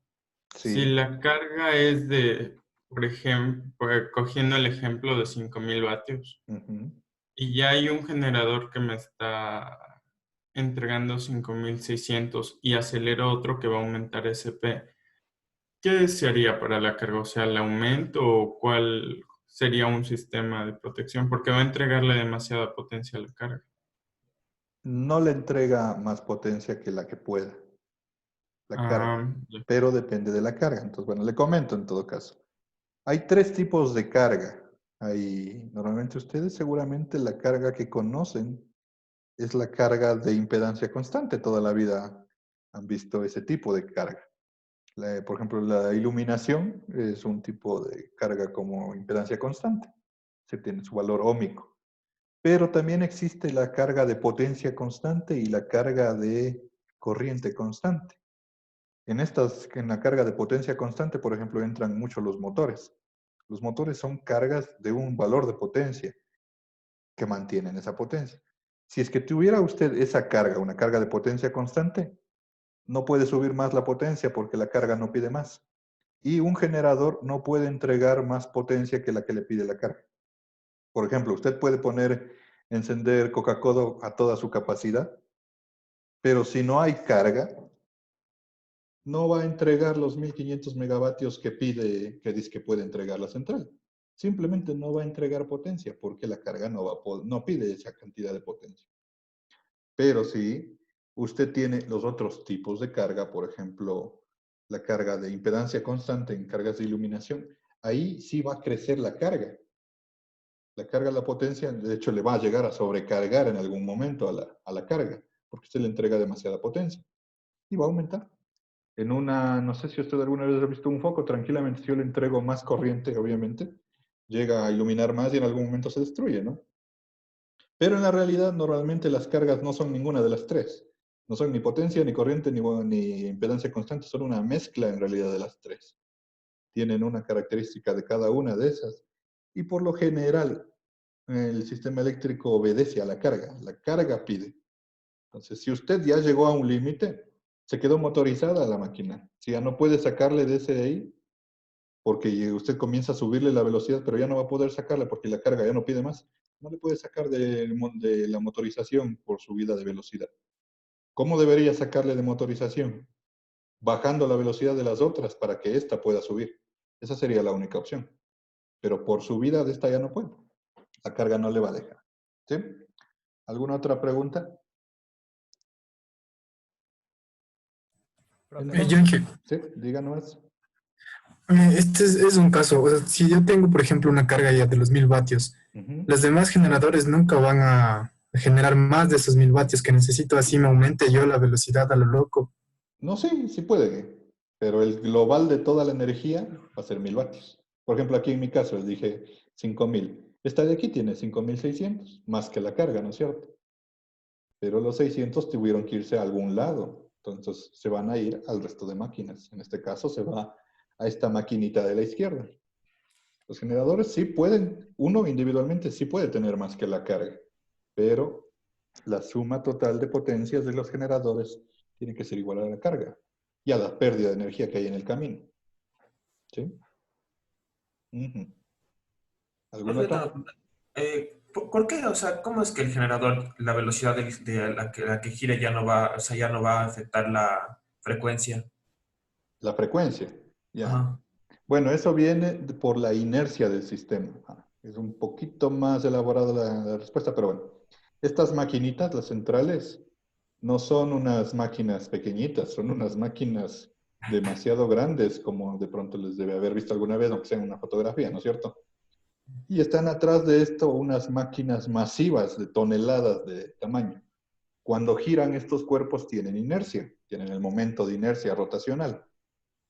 Si Sí. la carga es de, por ejemplo, cogiendo el ejemplo de 5.000 vatios, Ujú. y ya hay un generador que me está entregando 5.600 y acelero otro que va a aumentar ese P, ¿qué se haría para la carga? O sea, ¿el aumento o cuál sería un sistema de protección? Porque va a entregarle demasiada potencia a la carga. No le entrega más potencia que la que pueda, la carga, Ya. pero depende de la carga. Entonces, bueno, le comento en todo caso. Hay 3 tipos de carga. Normalmente ustedes seguramente la carga que conocen es la carga de impedancia constante. Toda la vida han visto ese tipo de carga. Por ejemplo, la iluminación es un tipo de carga como impedancia constante. Se tiene su valor óhmico. Pero también existe la carga de potencia constante y la carga de corriente constante. En la carga de potencia constante, por ejemplo, entran mucho los motores. Los motores son cargas de un valor de potencia que mantienen esa potencia. Si es que tuviera usted esa carga, una carga de potencia constante, no puede subir más la potencia porque la carga no pide más. Y un generador no puede entregar más potencia que la que le pide la carga. Por ejemplo, usted puede encender Coca-Cola a toda su capacidad, pero si no hay carga, no va a entregar los 1500 megavatios que que dice que puede entregar la central. Simplemente no va a entregar potencia porque la carga no pide esa cantidad de potencia. Pero si usted tiene los otros tipos de carga, por ejemplo, la carga de impedancia constante en cargas de iluminación, ahí sí va a crecer la carga. La carga, la potencia, de hecho, le va a llegar a sobrecargar en algún momento a la carga, porque usted le entrega demasiada potencia y va a aumentar. No sé si usted alguna vez ha visto un foco, tranquilamente, si yo le entrego más corriente, obviamente, llega a iluminar más y en algún momento se destruye, ¿no? Pero en la realidad, normalmente las cargas no son ninguna de las tres. No son ni potencia, ni corriente, ni impedancia constante, son una mezcla en realidad de las tres. Tienen una característica de cada una de esas. Y por lo general, el sistema eléctrico obedece a la carga. La carga pide. Entonces, si usted ya llegó a un límite, se quedó motorizada la máquina. Si ya no puede sacarle de ese de ahí, porque usted comienza a subirle la velocidad, pero ya no va a poder sacarla porque la carga ya no pide más. No le puede sacar de la motorización por subida de velocidad. ¿Cómo debería sacarle de motorización? Bajando la velocidad de las otras para que ésta pueda subir. Esa sería la única opción. Pero por subida de esta ya no puede. La carga no le va a dejar. ¿Sí? ¿Alguna otra pregunta? Entonces, Yankee, sí, díganos. este es un caso. O sea, si yo tengo, por ejemplo, una carga ya de los 1000 vatios, Ujú. los demás generadores nunca van a generar más de esos 1000 vatios que necesito, así me aumente yo la velocidad a lo loco. No, sí, sí puede, pero el global de toda la energía va a ser 1000 vatios. Por ejemplo, aquí en mi caso les dije 5000. Esta de aquí tiene 5600, más que la carga, ¿no es cierto? Pero los 600 tuvieron que irse a algún lado, entonces se van a ir al resto de máquinas. En este caso se va a esta maquinita de la izquierda. Los generadores sí pueden, uno individualmente sí puede tener más que la carga, pero la suma total de potencias de los generadores tiene que ser igual a la carga y a la pérdida de energía que hay en el camino. ¿Sí? Ujú. ¿Alguna Profe, otra? ¿por qué? O sea, ¿cómo es que el generador, la velocidad de la que gira ya no va, o sea, ya no va a afectar la frecuencia? La frecuencia. Ya. Ajá. Bueno, eso viene por la inercia del sistema. Es un poquito más elaborada la respuesta, pero bueno. Estas maquinitas, las centrales, no son unas máquinas pequeñitas, son unas máquinas demasiado grandes, como de pronto les debe haber visto alguna vez, aunque sea en una fotografía, ¿no es cierto? Y están atrás de esto unas máquinas masivas de toneladas de tamaño. Cuando giran estos cuerpos tienen inercia, tienen el momento de inercia rotacional.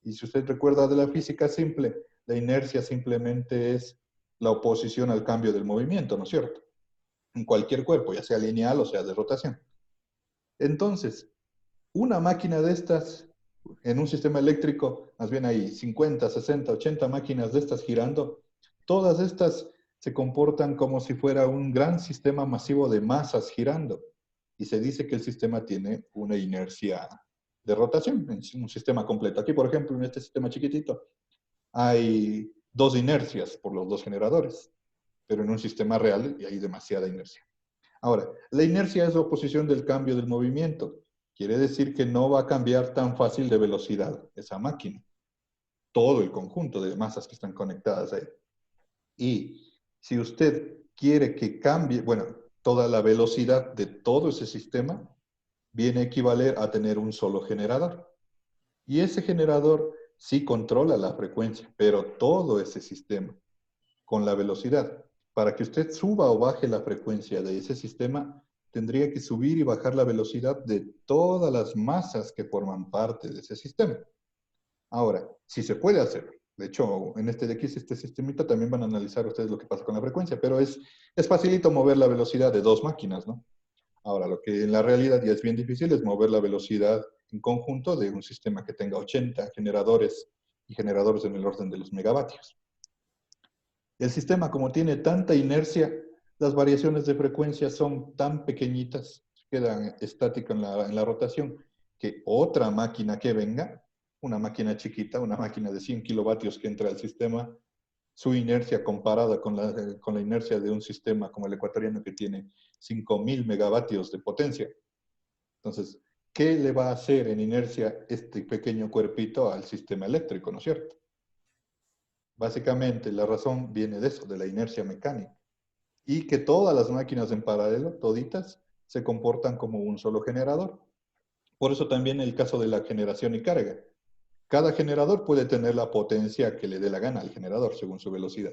Y si usted recuerda de la física simple, la inercia simplemente es la oposición al cambio del movimiento, ¿no es cierto? En cualquier cuerpo, ya sea lineal o sea de rotación. Entonces, una máquina de estas, en un sistema eléctrico, más bien hay 50, 60, 80 máquinas de estas girando, todas estas se comportan como si fuera un gran sistema masivo de masas girando. Y se dice que el sistema tiene una inercia de rotación, en un sistema completo. Aquí, por ejemplo, en este sistema chiquitito, hay dos inercias por los dos generadores, pero en un sistema real hay demasiada inercia. Ahora, la inercia es la oposición del cambio del movimiento. Quiere decir que no va a cambiar tan fácil de velocidad esa máquina. Todo el conjunto de masas que están conectadas ahí. Y si usted quiere que cambie, bueno, toda la velocidad de todo ese sistema viene a equivaler a tener un solo generador. Y ese generador sí controla la frecuencia, pero todo ese sistema con la velocidad. Para que usted suba o baje la frecuencia de ese sistema, tendría que subir y bajar la velocidad de todas las masas que forman parte de ese sistema. Ahora, si se puede hacer, de hecho, en este de aquí, este sistemita, también van a analizar ustedes lo que pasa con la frecuencia, pero es facilito mover la velocidad de dos máquinas, ¿no? Ahora, lo que en la realidad ya es bien difícil es mover la velocidad en conjunto de un sistema que tenga 80 generadores y generadores en el orden de los megavatios. El sistema, como tiene tanta inercia, las variaciones de frecuencia son tan pequeñitas, quedan estáticas en la rotación, que otra máquina que venga, una máquina chiquita, una máquina de 100 kilovatios que entra al sistema, su inercia comparada con la inercia de un sistema como el ecuatoriano que tiene 5.000 megavatios de potencia. Entonces, ¿qué le va a hacer en inercia este pequeño cuerpito al sistema eléctrico, no es cierto? Básicamente, la razón viene de eso, de la inercia mecánica. Y que todas las máquinas en paralelo, toditas, se comportan como un solo generador. Por eso también el caso de la generación y carga. Cada generador puede tener la potencia que le dé la gana al generador según su velocidad.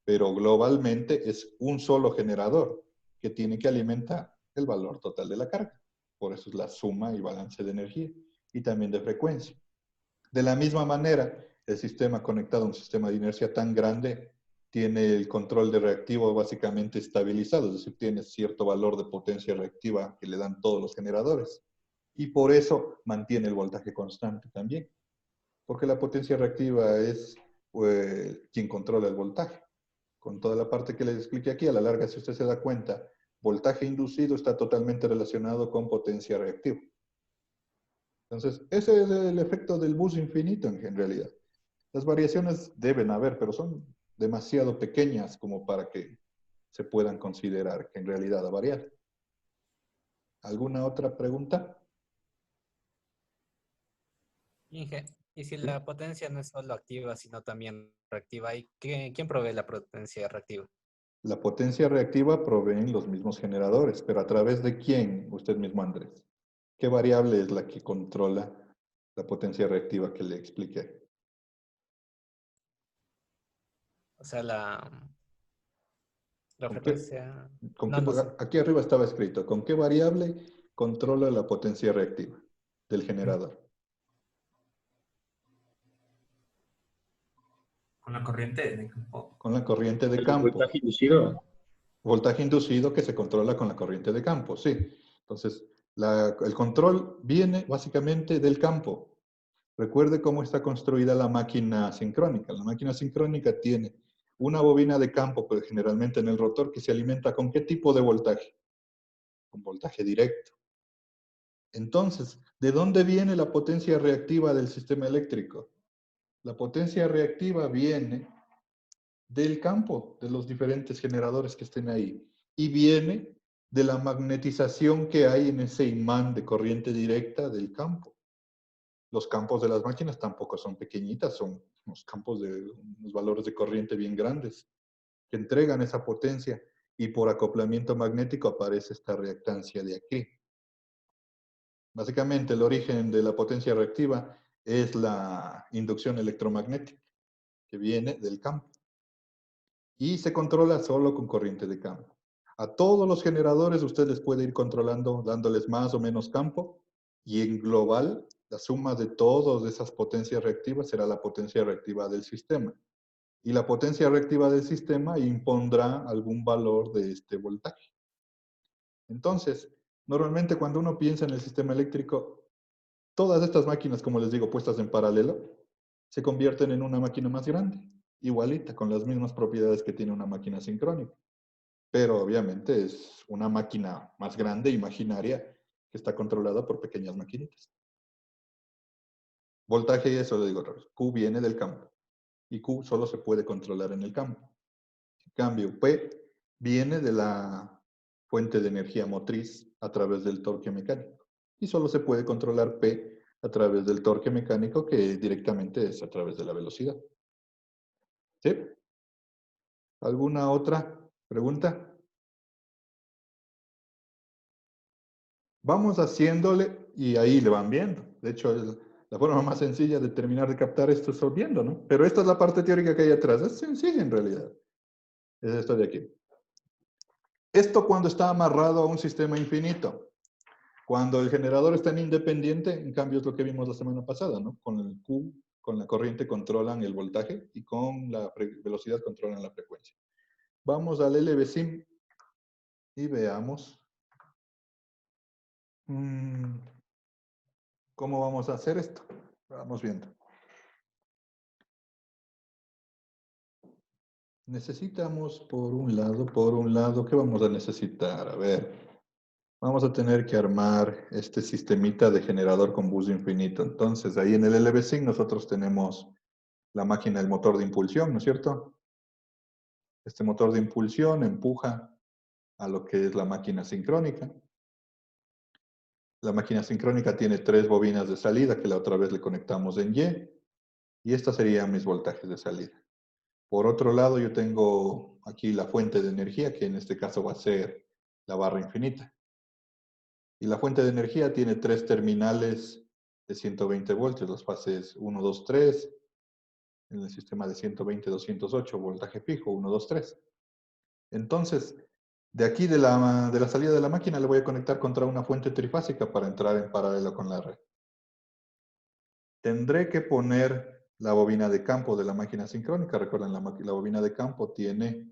Pero globalmente es un solo generador que tiene que alimentar el valor total de la carga. Por eso es la suma y balance de energía y también de frecuencia. De la misma manera, el sistema conectado a un sistema de inercia tan grande tiene el control de reactivo básicamente estabilizado, es decir, tiene cierto valor de potencia reactiva que le dan todos los generadores. Y por eso mantiene el voltaje constante también. Porque la potencia reactiva es quien controla el voltaje. Con toda la parte que les expliqué aquí, a la larga, si usted se da cuenta, voltaje inducido está totalmente relacionado con potencia reactiva. Entonces, ese es el efecto del bus infinito en realidad. Las variaciones deben haber, pero son demasiado pequeñas como para que se puedan considerar que en realidad ha variado. ¿Alguna otra pregunta? Inge, y si la potencia no es solo activa, sino también reactiva, ¿y quién provee la potencia reactiva? La potencia reactiva proveen los mismos generadores, pero ¿a través de quién? Usted mismo, Andrés. ¿Qué variable es la que controla la potencia reactiva que le expliqué? O sea, la ¿Con qué, frecuencia... no sé. Aquí arriba estaba escrito, ¿con qué variable controla la potencia reactiva del generador? Con la corriente de campo. Con la corriente de campo. Voltaje inducido. Voltaje inducido que se controla con la corriente de campo, sí. Entonces, el control viene básicamente del campo. Recuerde cómo está construida la máquina sincrónica. La máquina sincrónica tiene una bobina de campo, pero generalmente en el rotor, que se alimenta con ¿qué tipo de voltaje? Con voltaje directo. Entonces, ¿de dónde viene la potencia reactiva del sistema eléctrico? La potencia reactiva viene del campo, de los diferentes generadores que estén ahí. Y viene de la magnetización que hay en ese imán de corriente directa del campo. Los campos de las máquinas tampoco son pequeñitas, son unos campos de unos valores de corriente bien grandes que entregan esa potencia y por acoplamiento magnético aparece esta reactancia de aquí. Básicamente el origen de la potencia reactiva es la inducción electromagnética que viene del campo y se controla solo con corriente de campo. A todos los generadores usted les puede ir controlando, dándoles más o menos campo, y en global, la suma de todas esas potencias reactivas será la potencia reactiva del sistema. Y la potencia reactiva del sistema impondrá algún valor de este voltaje. Entonces, normalmente cuando uno piensa en el sistema eléctrico, todas estas máquinas, como les digo, puestas en paralelo, se convierten en una máquina más grande, igualita, con las mismas propiedades que tiene una máquina sincrónica. Pero obviamente es una máquina más grande, imaginaria, que está controlada por pequeñas maquinitas. Voltaje, eso lo digo otra vez. Q viene del campo. Y Q solo se puede controlar en el campo. En cambio, P viene de la fuente de energía motriz a través del torque mecánico. Y solo se puede controlar P a través del torque mecánico, que directamente es a través de la velocidad. ¿Sí? ¿Alguna otra pregunta? Vamos haciéndole y ahí le van viendo. De hecho, es la forma más sencilla de terminar de captar esto es viendo, ¿no? Pero esta es la parte teórica que hay atrás. Es sencilla en realidad. Es esto de aquí. Esto cuando está amarrado a un sistema infinito. Cuando el generador está en independiente, en cambio es lo que vimos la semana pasada, ¿no? Con el Q Con la corriente controlan el voltaje y con la velocidad controlan la frecuencia. Vamos al LVSIM y veamos cómo vamos a hacer esto. Vamos viendo. Necesitamos por un lado, ¿qué vamos a necesitar? A ver, vamos a tener que armar este sistemita de generador con bus infinito. Entonces, ahí en el LVSIM nosotros tenemos la máquina, el motor de impulsión, ¿no es cierto? Este motor de impulsión empuja a lo que es la máquina sincrónica. La máquina sincrónica tiene 3 bobinas de salida que la otra vez le conectamos en y estas serían mis voltajes de salida. Por otro lado, yo tengo aquí la fuente de energía, que en este caso va a ser la barra infinita. Y la fuente de energía tiene 3 terminales de 120 voltios, las fases 1, 2, 3, en el sistema de 120, 208, voltaje fijo, 1, 2, 3. Entonces, de aquí de la salida de la máquina le voy a conectar contra una fuente trifásica para entrar en paralelo con la red. Tendré que poner la bobina de campo de la máquina sincrónica. Recuerden, la bobina de campo tiene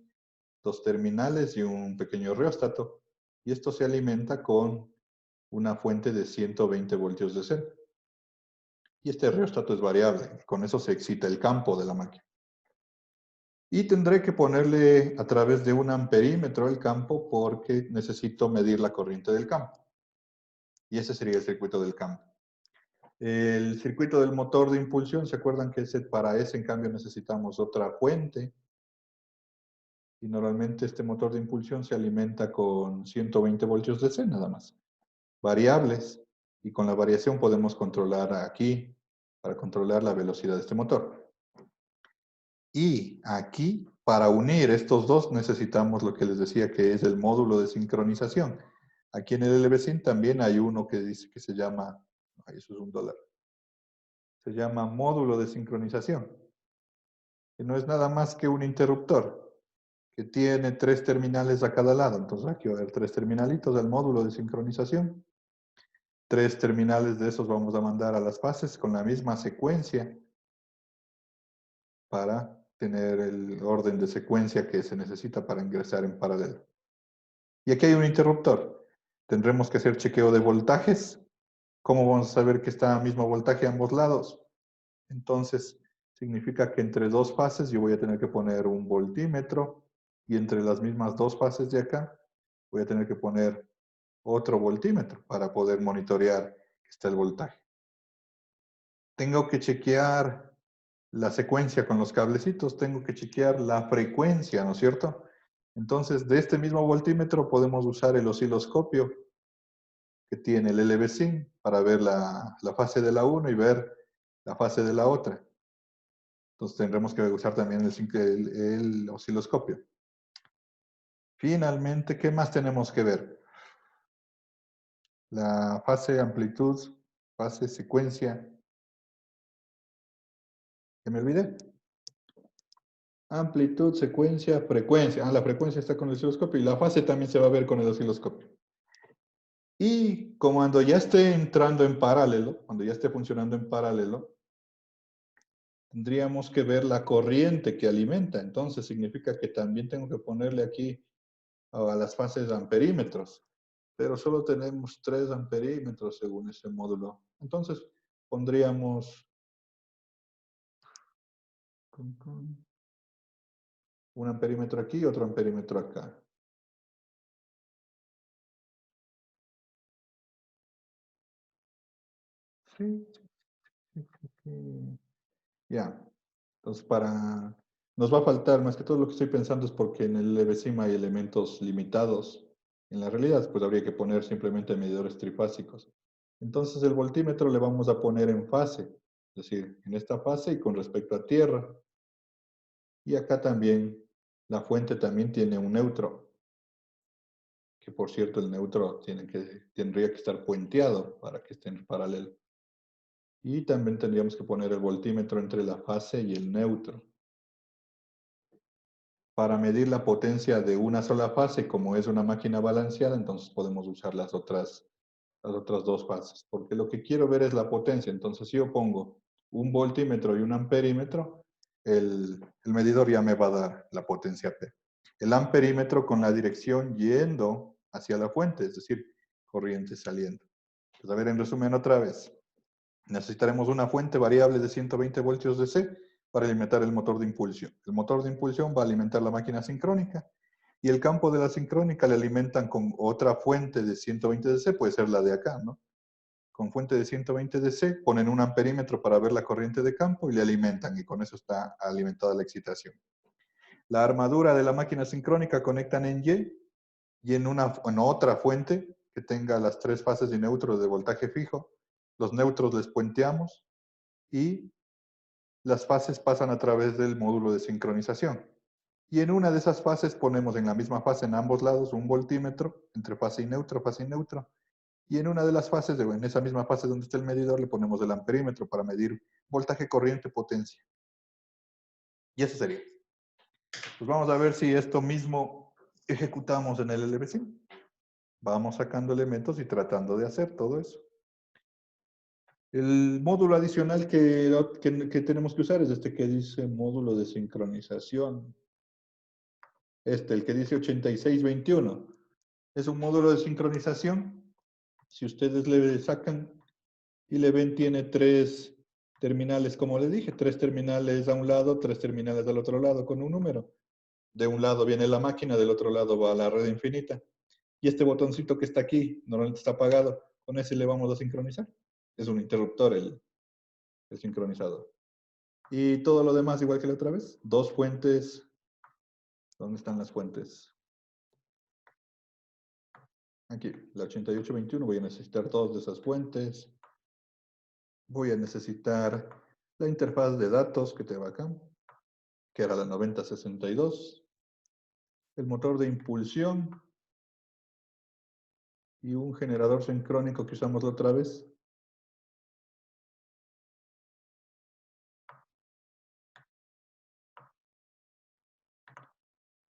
2 terminales y un pequeño reóstato. Y esto se alimenta con una fuente de 120 voltios de cero. Y este reóstato es variable. Con eso se excita el campo de la máquina. Y tendré que ponerle a través de un amperímetro el campo porque necesito medir la corriente del campo. Y ese sería el circuito del campo. El circuito del motor de impulsión, ¿se acuerdan que para ese en cambio necesitamos otra fuente? Y normalmente este motor de impulsión se alimenta con 120 voltios de C nada más. Variables. Y con la variación podemos controlar aquí, para controlar la velocidad de este motor. Y aquí, para unir estos dos, necesitamos lo que les decía que es el módulo de sincronización. Aquí en el LVSIM también hay uno que dice que se llama, eso es $1. Se llama módulo de sincronización. Que no es nada más que un interruptor que tiene 3 terminales a cada lado. Entonces aquí va a haber 3 terminalitos del módulo de sincronización. 3 terminales de esos vamos a mandar a las fases con la misma secuencia para tener el orden de secuencia que se necesita para ingresar en paralelo. Y aquí hay un interruptor. Tendremos que hacer chequeo de voltajes. ¿Cómo vamos a saber que está a mismo voltaje a ambos lados? Entonces, significa que entre 2 fases yo voy a tener que poner un voltímetro y entre las mismas 2 fases de acá voy a tener que poner otro voltímetro para poder monitorear que está el voltaje. Tengo que chequear la secuencia con los cablecitos, tengo que chequear la frecuencia, ¿no es cierto? Entonces, de este mismo voltímetro podemos usar el osciloscopio que tiene el LVSIM para ver la fase de la 1 y ver la fase de la otra. Entonces tendremos que usar también el osciloscopio. Finalmente, ¿qué más tenemos que ver? La fase amplitud, fase secuencia. ¿Ya me olvidé? Amplitud, secuencia, frecuencia. Ah, la frecuencia está con el osciloscopio y la fase también se va a ver con el osciloscopio. Y cuando ya esté entrando en paralelo, cuando ya esté funcionando en paralelo, tendríamos que ver la corriente que alimenta. Entonces significa que también tengo que ponerle aquí a las fases amperímetros. Pero solo tenemos 3 amperímetros según ese módulo. Entonces pondríamos un amperímetro aquí y otro amperímetro acá. Sí. Ya. Entonces nos va a faltar, más que todo lo que estoy pensando es porque en el LVSIM hay elementos limitados. En la realidad, pues habría que poner simplemente medidores trifásicos. Entonces el voltímetro le vamos a poner en fase, es decir, en esta fase y con respecto a tierra. Y acá también, la fuente también tiene un neutro. Que por cierto, el neutro tendría que estar puenteado para que esté en paralelo. Y también tendríamos que poner el voltímetro entre la fase y el neutro. Para medir la potencia de una sola fase, como es una máquina balanceada, entonces podemos usar las otras 2 fases. Porque lo que quiero ver es la potencia. Entonces, si yo pongo un voltímetro y un amperímetro, el medidor ya me va a dar la potencia P. El amperímetro con la dirección yendo hacia la fuente, es decir, corriente saliendo. Pues a ver, en resumen otra vez. Necesitaremos una fuente variable de 120 voltios DC para alimentar el motor de impulsión. El motor de impulsión va a alimentar la máquina sincrónica y el campo de la sincrónica le alimentan con otra fuente de 120 DC, puede ser la de acá, ¿no? Con fuente de 120 DC, ponen un amperímetro para ver la corriente de campo y le alimentan, y con eso está alimentada la excitación. La armadura de la máquina sincrónica conectan en Y en otra fuente que tenga las 3 fases de neutros de voltaje fijo. Los neutros les puenteamos y las fases pasan a través del módulo de sincronización. Y en una de esas fases ponemos en la misma fase en ambos lados un voltímetro entre fase y neutro, y en una de las fases, en esa misma fase donde está el medidor, le ponemos el amperímetro para medir voltaje, corriente, potencia. Y eso sería. Pues vamos a ver si esto mismo ejecutamos en el LBC. Vamos sacando elementos y tratando de hacer todo eso. El módulo adicional que tenemos que usar es este que dice módulo de sincronización. El que dice 8621. Es un módulo de sincronización. Si ustedes le sacan y le ven, tiene 3 terminales, como les dije, 3 terminales a un lado, 3 terminales al otro lado con un número. De un lado viene la máquina, del otro lado va la red infinita. Y este botoncito que está aquí, normalmente está apagado, con ese le vamos a sincronizar. Es un interruptor el sincronizador. Y todo lo demás igual que la otra vez. 2 fuentes. ¿Dónde están las fuentes? Aquí, la 8821. Voy a necesitar todas de esas fuentes. Voy a necesitar la interfaz de datos que te va acá, que era la 9062. El motor de impulsión. Y un generador sincrónico que usamos la otra vez.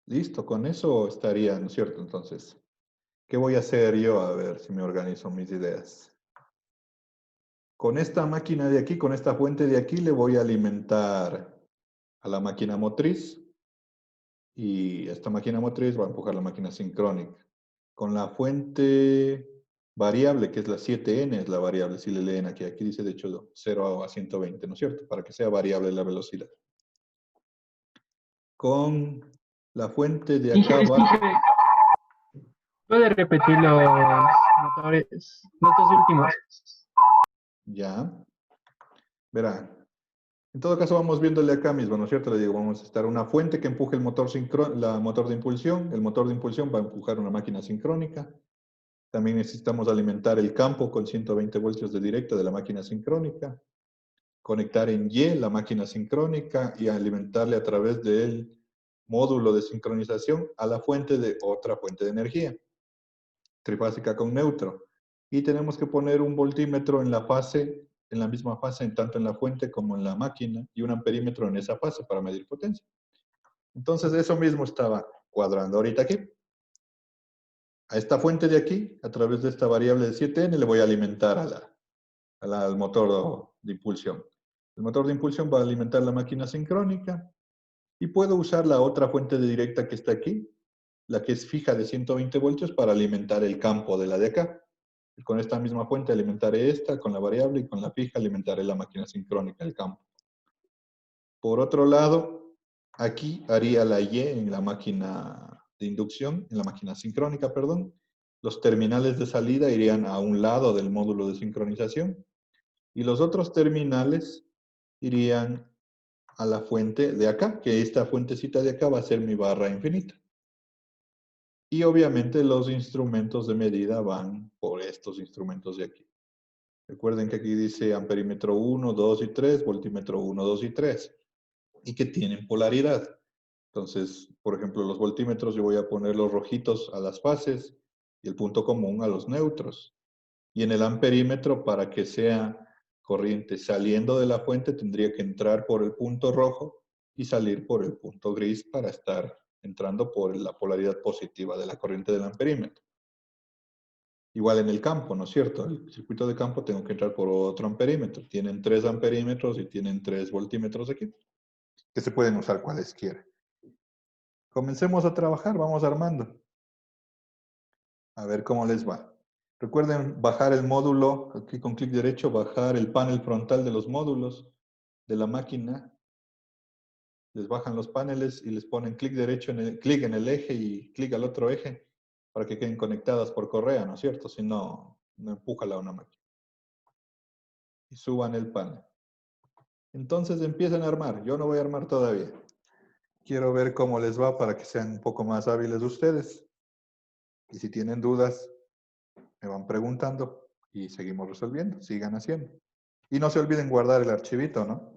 Listo, con eso estaría, ¿no es cierto? Entonces, ¿qué voy a hacer yo? A ver si me organizo mis ideas. Con esta máquina de aquí, con esta fuente de aquí, le voy a alimentar a la máquina motriz. Y esta máquina motriz va a empujar la máquina sincrónica. Con la fuente variable, que es la 7N, es la variable, si le leen aquí. Aquí dice, de hecho, 0 a 120, ¿no es cierto? Para que sea variable la velocidad. Con la fuente de acá va... ¿Puede repetir los motores, los dos últimos? Ya. Verá. En todo caso, vamos viéndole acá mismo, ¿no es cierto? Le digo, vamos a estar una fuente que empuje el motor motor de impulsión. El motor de impulsión va a empujar una máquina sincrónica. También necesitamos alimentar el campo con 120 voltios de directa de la máquina sincrónica. Conectar en Y la máquina sincrónica y alimentarle a través del módulo de sincronización a la fuente de otra fuente de energía. Trifásica con neutro. Y tenemos que poner un voltímetro en la fase, en la misma fase, tanto en la fuente como en la máquina, y un amperímetro en esa fase para medir potencia. Entonces, eso mismo estaba cuadrando ahorita aquí. A esta fuente de aquí, a través de esta variable de 7N, le voy a alimentar al motor de impulsión. El motor de impulsión va a alimentar la máquina sincrónica y puedo usar la otra fuente de directa que está aquí, la que es fija de 120 voltios, para alimentar el campo de la de acá. Y con esta misma fuente alimentaré esta, con la variable, y con la fija alimentaré la máquina sincrónica, el campo. Por otro lado, aquí haría la Y en la máquina de inducción, en la máquina sincrónica, perdón. Los terminales de salida irían a un lado del módulo de sincronización y los otros terminales irían a la fuente de acá, que esta fuentecita de acá va a ser mi barra infinita. Y obviamente los instrumentos de medida van por estos instrumentos de aquí. Recuerden que aquí dice amperímetro 1, 2 y 3, voltímetro 1, 2 y 3. Y que tienen polaridad. Entonces, por ejemplo, los voltímetros yo voy a poner los rojitos a las fases y el punto común a los neutros. Y en el amperímetro, para que sea corriente saliendo de la fuente, tendría que entrar por el punto rojo y salir por el punto gris para estar entrando por la polaridad positiva de la corriente del amperímetro. Igual en el campo, ¿no es cierto? El circuito de campo tengo que entrar por otro amperímetro. Tienen 3 amperímetros y tienen 3 voltímetros aquí, que se pueden usar cualesquiera. Comencemos a trabajar, vamos armando. A ver cómo les va. Recuerden bajar el módulo, aquí con clic derecho, bajar el panel frontal de los módulos de la máquina. Les bajan los paneles y les ponen clic derecho, clic en el eje y clic al otro eje para que queden conectadas por correa, ¿no es cierto? Si no, no empuja la una máquina. Y suban el panel. Entonces empiecen a armar. Yo no voy a armar todavía. Quiero ver cómo les va para que sean un poco más hábiles ustedes. Y si tienen dudas, me van preguntando y seguimos resolviendo. Sigan haciendo. Y no se olviden guardar el archivito, ¿no?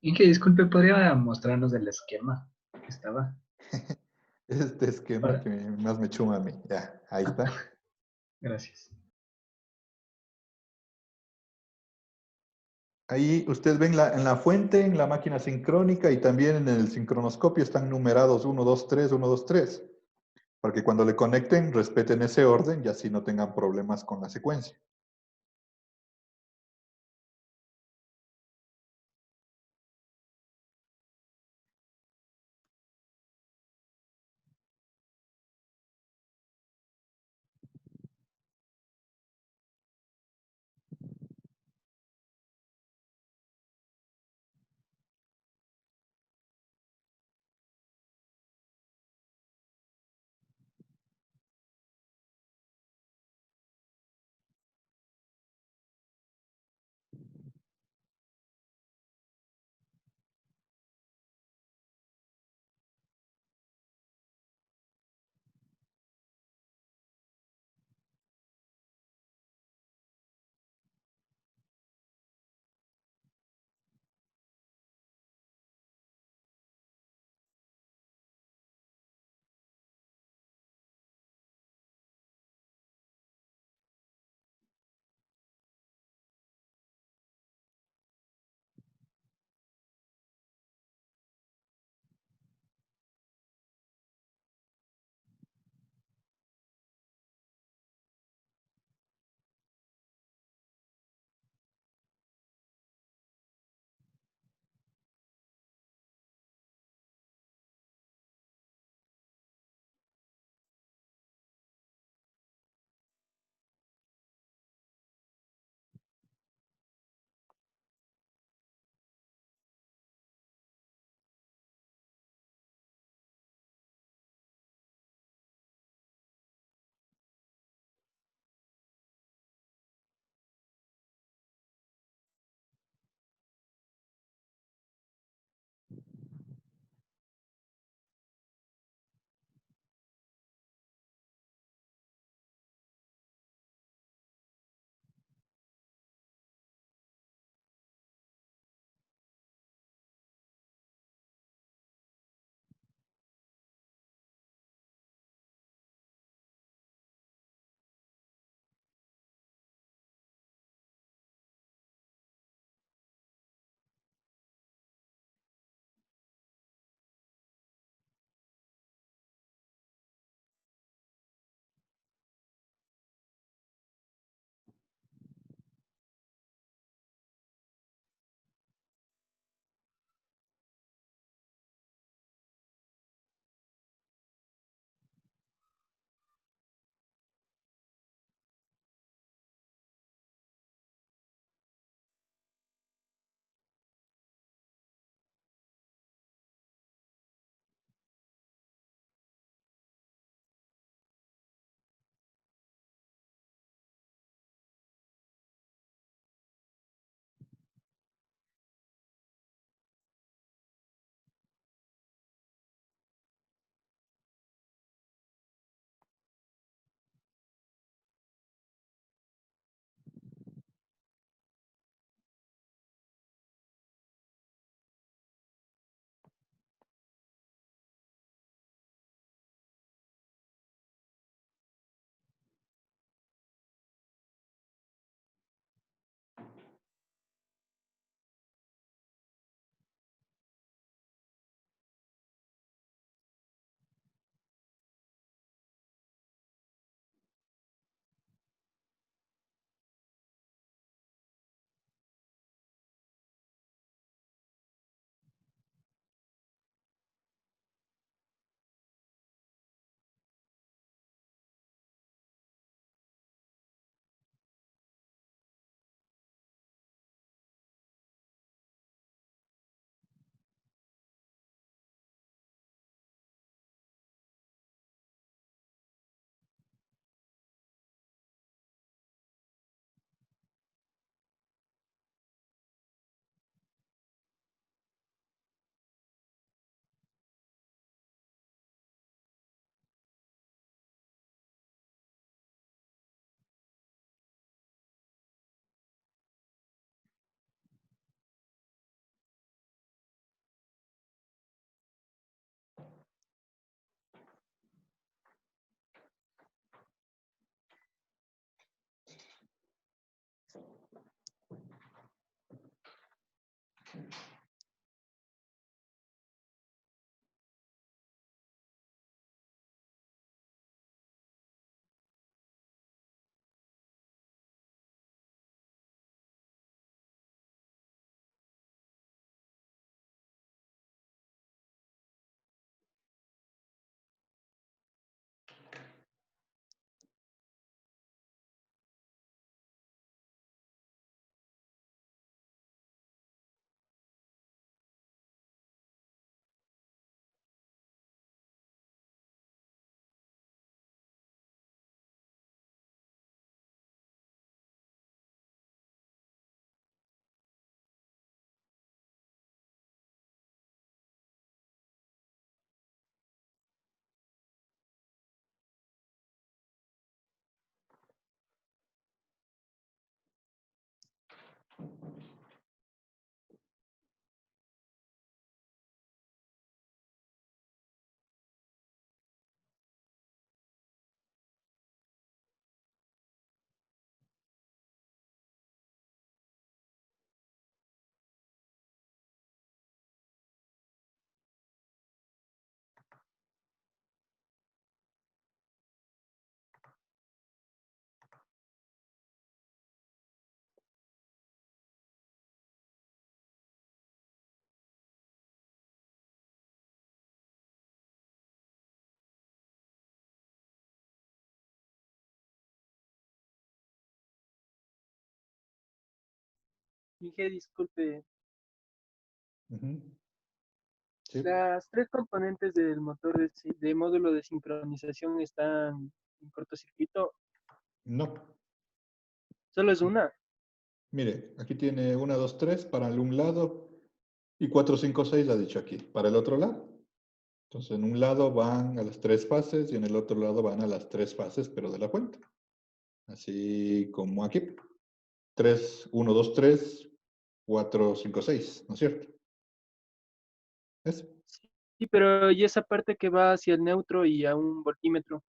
Inge, disculpe, ¿podría mostrarnos el esquema que estaba? Este esquema Para- que más me chuma a mí. Ya, ahí está. Gracias. Ahí ustedes ven en la fuente, en la máquina sincrónica y también en el sincronoscopio están numerados 1, 2, 3, 1, 2, 3. Para que cuando le conecten respeten ese orden y así no tengan problemas con la secuencia. Inge, disculpe, Ujú. Sí. las tres componentes del motor de módulo de sincronización están en cortocircuito, No. solo es una. Mire, aquí tiene 1, 2, 3 para un lado y 4, 5, 6 ha dicho aquí. Para el otro lado. Entonces, en un lado van a las 3 fases y en el otro lado van a las 3 fases, pero de la fuente. Así como aquí. 3, 1, 2, 3, 4, 5, 6, ¿no es cierto? ¿Es? Sí, pero y esa parte que va hacia el neutro y a un voltímetro.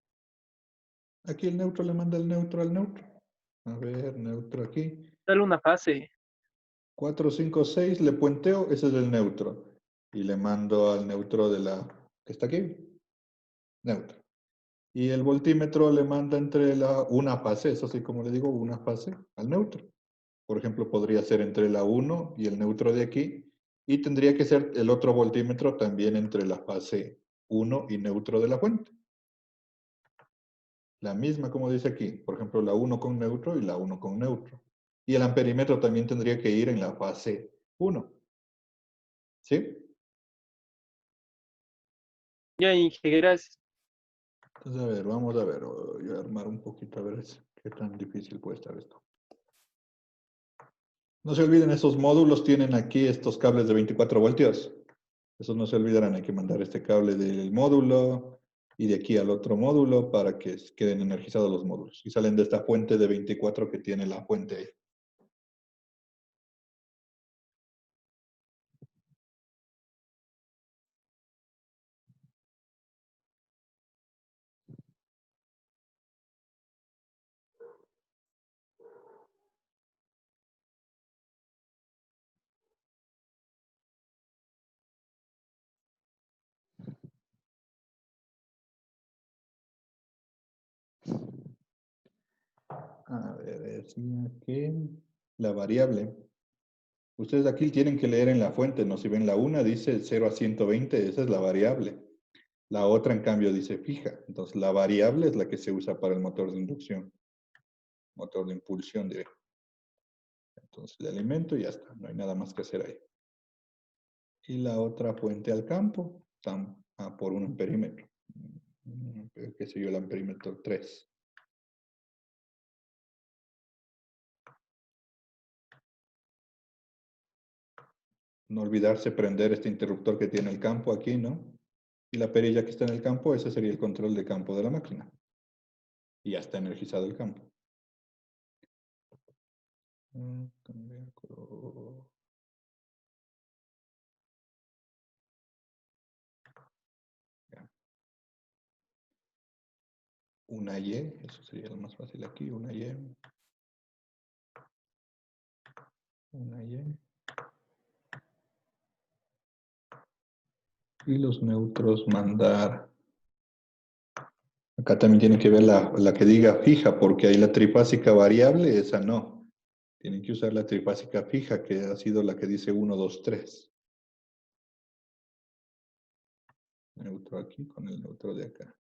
Aquí el neutro le manda el neutro al neutro. A ver, neutro aquí. Solo una fase. 4, 5, 6, le puenteo, ese es el neutro. Y le mando al neutro de la que está aquí. Neutro. Y el voltímetro le manda entre una fase, eso sí, como le digo, una fase al neutro. Por ejemplo, podría ser entre la 1 y el neutro de aquí. Y tendría que ser el otro voltímetro también entre la fase 1 y neutro de la fuente. La misma como dice aquí. Por ejemplo, la 1 con neutro y la 1 con neutro. Y el amperímetro también tendría que ir en la fase 1. ¿Sí? Ya, Inge, gracias. Entonces, a ver, vamos a ver. Voy a armar un poquito a ver qué tan difícil puede estar esto. No se olviden, esos módulos tienen aquí estos cables de 24 voltios. Esos no se olvidarán, hay que mandar este cable del módulo y de aquí al otro módulo para que queden energizados los módulos. Y salen de esta fuente de 24 que tiene la fuente ahí. A ver, decía que la variable. Ustedes aquí tienen que leer en la fuente, ¿no? Si ven la una dice 0 a 120, esa es la variable. La otra, en cambio, dice fija. Entonces, la variable es la que se usa para el motor de inducción. Motor de impulsión, diré. Entonces, le alimento y ya está. No hay nada más que hacer ahí. Y la otra fuente al campo, por un amperímetro. Qué sé yo, el amperímetro 3. No olvidarse prender este interruptor que tiene el campo aquí, ¿no? Y la perilla que está en el campo, ese sería el control de campo de la máquina. Y ya está energizado el campo. Cambiar color. Ya. Una Y, eso sería lo más fácil aquí, una Y. Una Y. Y los neutros mandar. Acá también tienen que ver la que diga fija, porque ahí la trifásica variable, esa no. Tienen que usar la trifásica fija, que ha sido la que dice 1, 2, 3. Neutro aquí con el neutro de acá.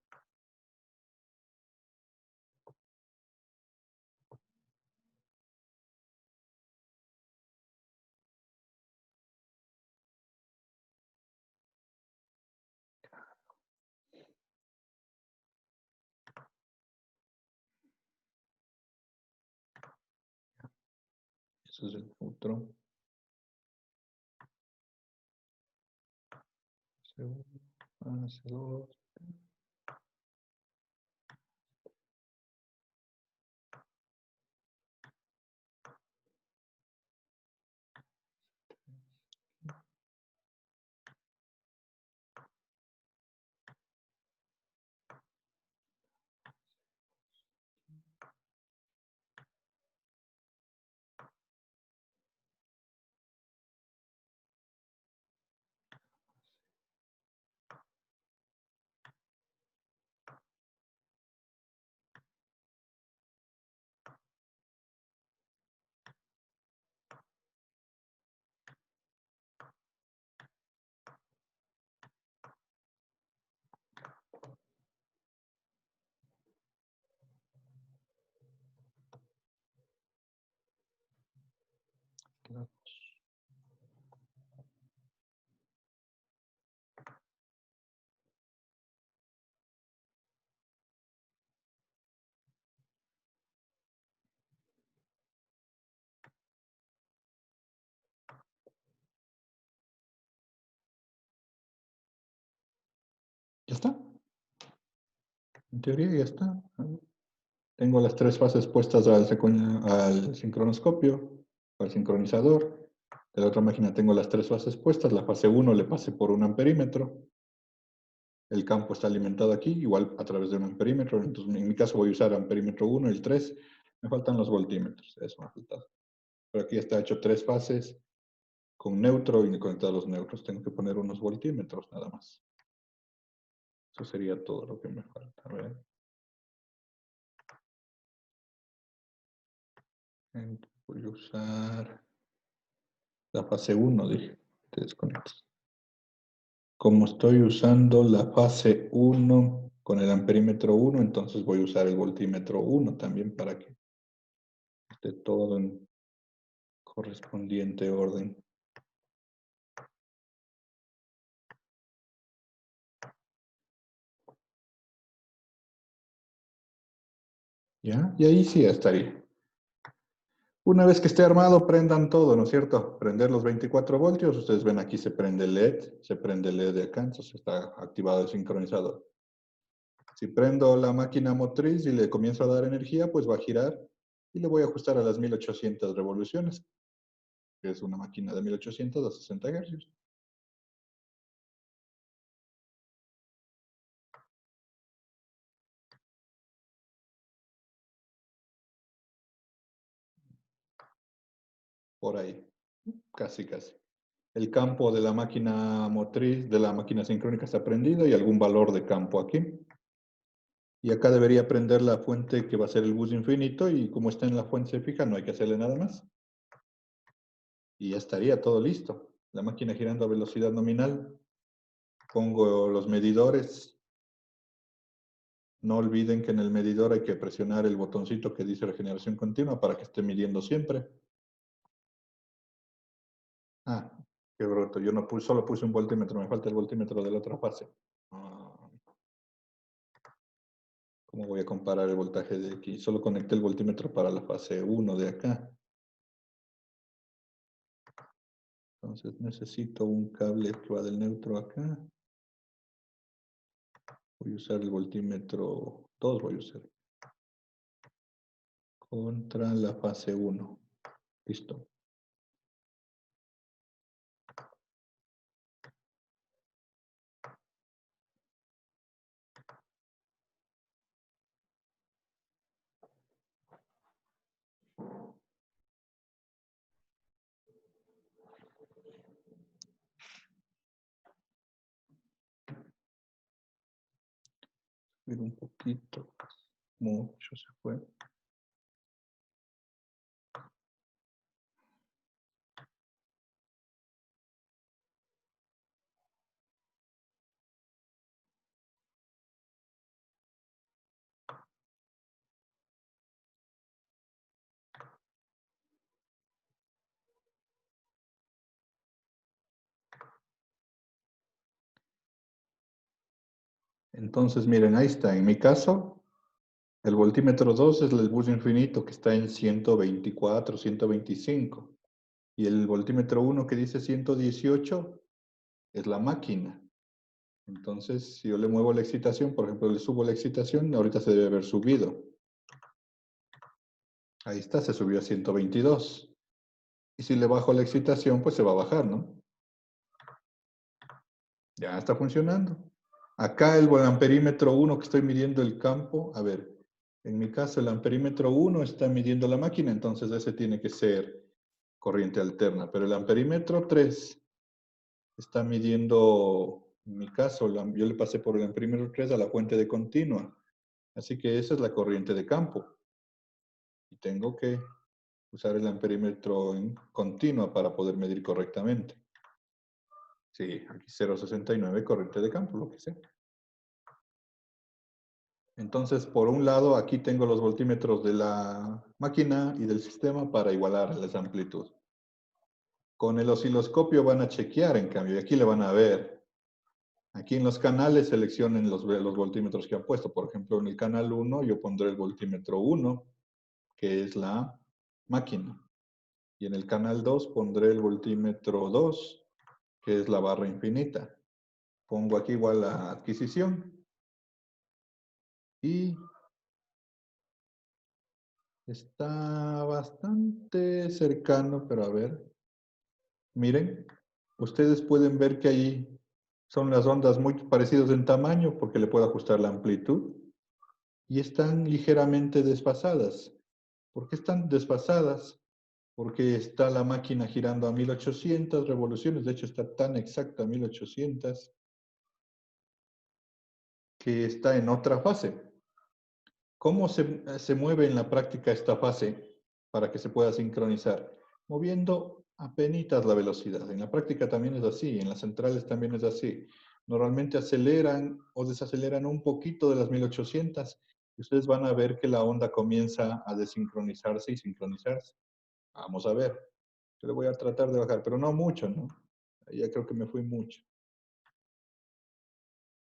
Eso es el neutro. C1, C2. ¿Ya está? En teoría ya está. Tengo las 3 fases puestas al sincronoscopio, al sincronizador. De la otra máquina tengo las 3 fases puestas. La fase 1 le pasé por un amperímetro. El campo está alimentado aquí, igual a través de un amperímetro. Entonces, en mi caso voy a usar amperímetro 1, el 3. Me faltan los voltímetros. Eso me ha faltado. Pero aquí está hecho 3 fases con neutro y conectados los neutros. Tengo que poner unos voltímetros nada más. Eso sería todo lo que me falta. A ver. Voy a usar la fase 1, dije. Te desconectas. Como estoy usando la fase 1 con el amperímetro 1, entonces voy a usar el voltímetro 1 también para que esté todo en correspondiente orden. ¿Ya? Y ahí sí ya estaría. Una vez que esté armado, prendan todo, ¿no es cierto? Prender los 24 voltios. Ustedes ven aquí se prende el LED. Se prende el LED de acá, entonces está activado el sincronizador. Si prendo la máquina motriz y le comienzo a dar energía, pues va a girar y le voy a ajustar a las 1800 revoluciones, que es una máquina de 1800 a 60 Hz. Por ahí, casi, casi. El campo de la máquina motriz, de la máquina sincrónica está prendido y algún valor de campo aquí. Y acá debería prender la fuente que va a ser el bus infinito y como está en la fuente fija no hay que hacerle nada más. Y ya estaría todo listo. La máquina girando a velocidad nominal. Pongo los medidores. No olviden que en el medidor hay que presionar el botoncito que dice regeneración continua para que esté midiendo siempre. Ah, qué bruto. Yo no puse, solo puse un voltímetro. Me falta el voltímetro de la otra fase. ¿Cómo voy a comparar el voltaje de aquí? Solo conecté el voltímetro para la fase 1 de acá. Entonces necesito un cable que va del neutro acá. Voy a usar el voltímetro 2, voy a usar. Contra la fase 1. Listo. Subir un poquito. Mucho se fue. Entonces, miren, ahí está. En mi caso, el voltímetro 2 es el bus infinito que está en 124, 125. Y el voltímetro 1 que dice 118 es la máquina. Entonces, si yo le muevo la excitación, por ejemplo, le subo la excitación, ahorita se debe haber subido. Ahí está, se subió a 122. Y si le bajo la excitación, pues se va a bajar, ¿no? Ya está funcionando. Acá el amperímetro 1 que estoy midiendo el campo, a ver, en mi caso el amperímetro 1 está midiendo la máquina, entonces ese tiene que ser corriente alterna. Pero el amperímetro 3 está midiendo, en mi caso, yo le pasé por el amperímetro 3 a la fuente de continua. Así que esa es la corriente de campo. Y tengo que usar el amperímetro en continua para poder medir correctamente. Sí, aquí 0,69 corriente de campo, lo que sea. Entonces, por un lado, aquí tengo los voltímetros de la máquina y del sistema para igualar las amplitudes. Con el osciloscopio van a chequear, en cambio, y aquí le van a ver. Aquí en los canales seleccionen los voltímetros que han puesto. Por ejemplo, en el canal 1 yo pondré el voltímetro 1, que es la máquina. Y en el canal 2 pondré el voltímetro 2, que es la barra infinita. Pongo aquí igual la adquisición. Y está bastante cercano, pero a ver. Miren, ustedes pueden ver que ahí son las ondas muy parecidas en tamaño porque le puedo ajustar la amplitud y están ligeramente desfasadas. ¿Por qué están desfasadas? Porque está la máquina girando a 1800 revoluciones, de hecho está tan exacta a 1800 que está en otra fase. ¿Cómo se mueve en la práctica esta fase para que se pueda sincronizar? Moviendo apenitas la velocidad. En la práctica también es así, en las centrales también es así. Normalmente aceleran o desaceleran un poquito de las 1800 y ustedes van a ver que la onda comienza a desincronizarse y sincronizarse. Vamos a ver. Yo le voy a tratar de bajar, pero no mucho, ¿no? Ya creo que me fui mucho.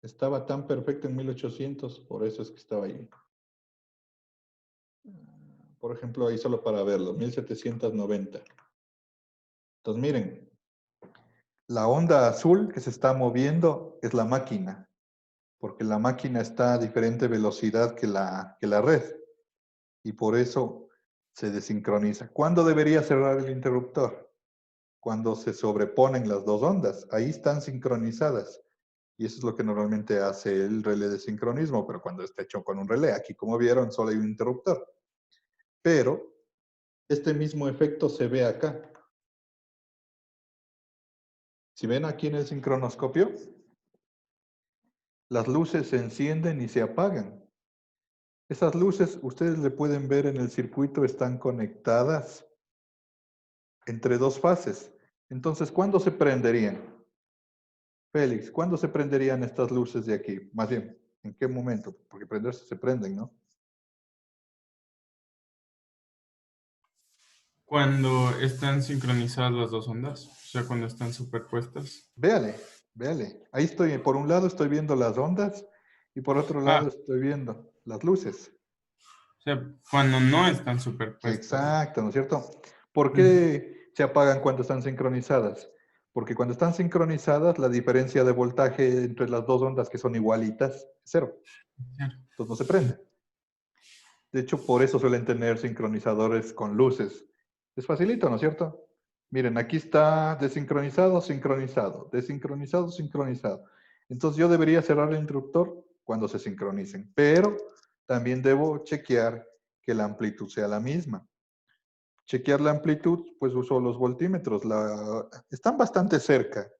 Estaba tan perfecto en 1800, por eso es que estaba ahí. Por ejemplo, ahí solo para verlo, 1790. Entonces, miren, la onda azul que se está moviendo es la máquina, porque la máquina está a diferente velocidad que la red, y por eso se desincroniza. ¿Cuándo debería cerrar el interruptor? Cuando se sobreponen las dos ondas. Ahí están sincronizadas. Y eso es lo que normalmente hace el relé de sincronismo, pero cuando está hecho con un relé. Aquí, como vieron, solo hay un interruptor. Pero este mismo efecto se ve acá. Si ven aquí en el sincronoscopio, las luces se encienden y se apagan. Esas luces, ustedes le pueden ver en el circuito, están conectadas entre dos fases. Entonces, ¿cuándo se prenderían? Félix, ¿cuándo se prenderían estas luces de aquí? Más bien, ¿en qué momento? Porque prenderse se prenden, ¿no? Cuando están sincronizadas las dos ondas, o sea, cuando están superpuestas. Véale, véale. Ahí estoy, por un lado estoy viendo las ondas y por otro lado Ah, estoy viendo las luces. o sea, cuando no están superpuestas. Exacto, ¿no es cierto? ¿Por Ujú. qué se apagan cuando están sincronizadas? Porque cuando están sincronizadas, la diferencia de voltaje entre las dos ondas que son igualitas es cero. Entonces no se prende. De hecho, por eso suelen tener sincronizadores con luces. Es facilito, ¿no es cierto? Miren, aquí está desincronizado, sincronizado, desincronizado, sincronizado. Entonces yo debería cerrar el interruptor cuando se sincronicen, pero también debo chequear que la amplitud sea la misma. Chequear la amplitud, pues uso los voltímetros. Están bastante cerca.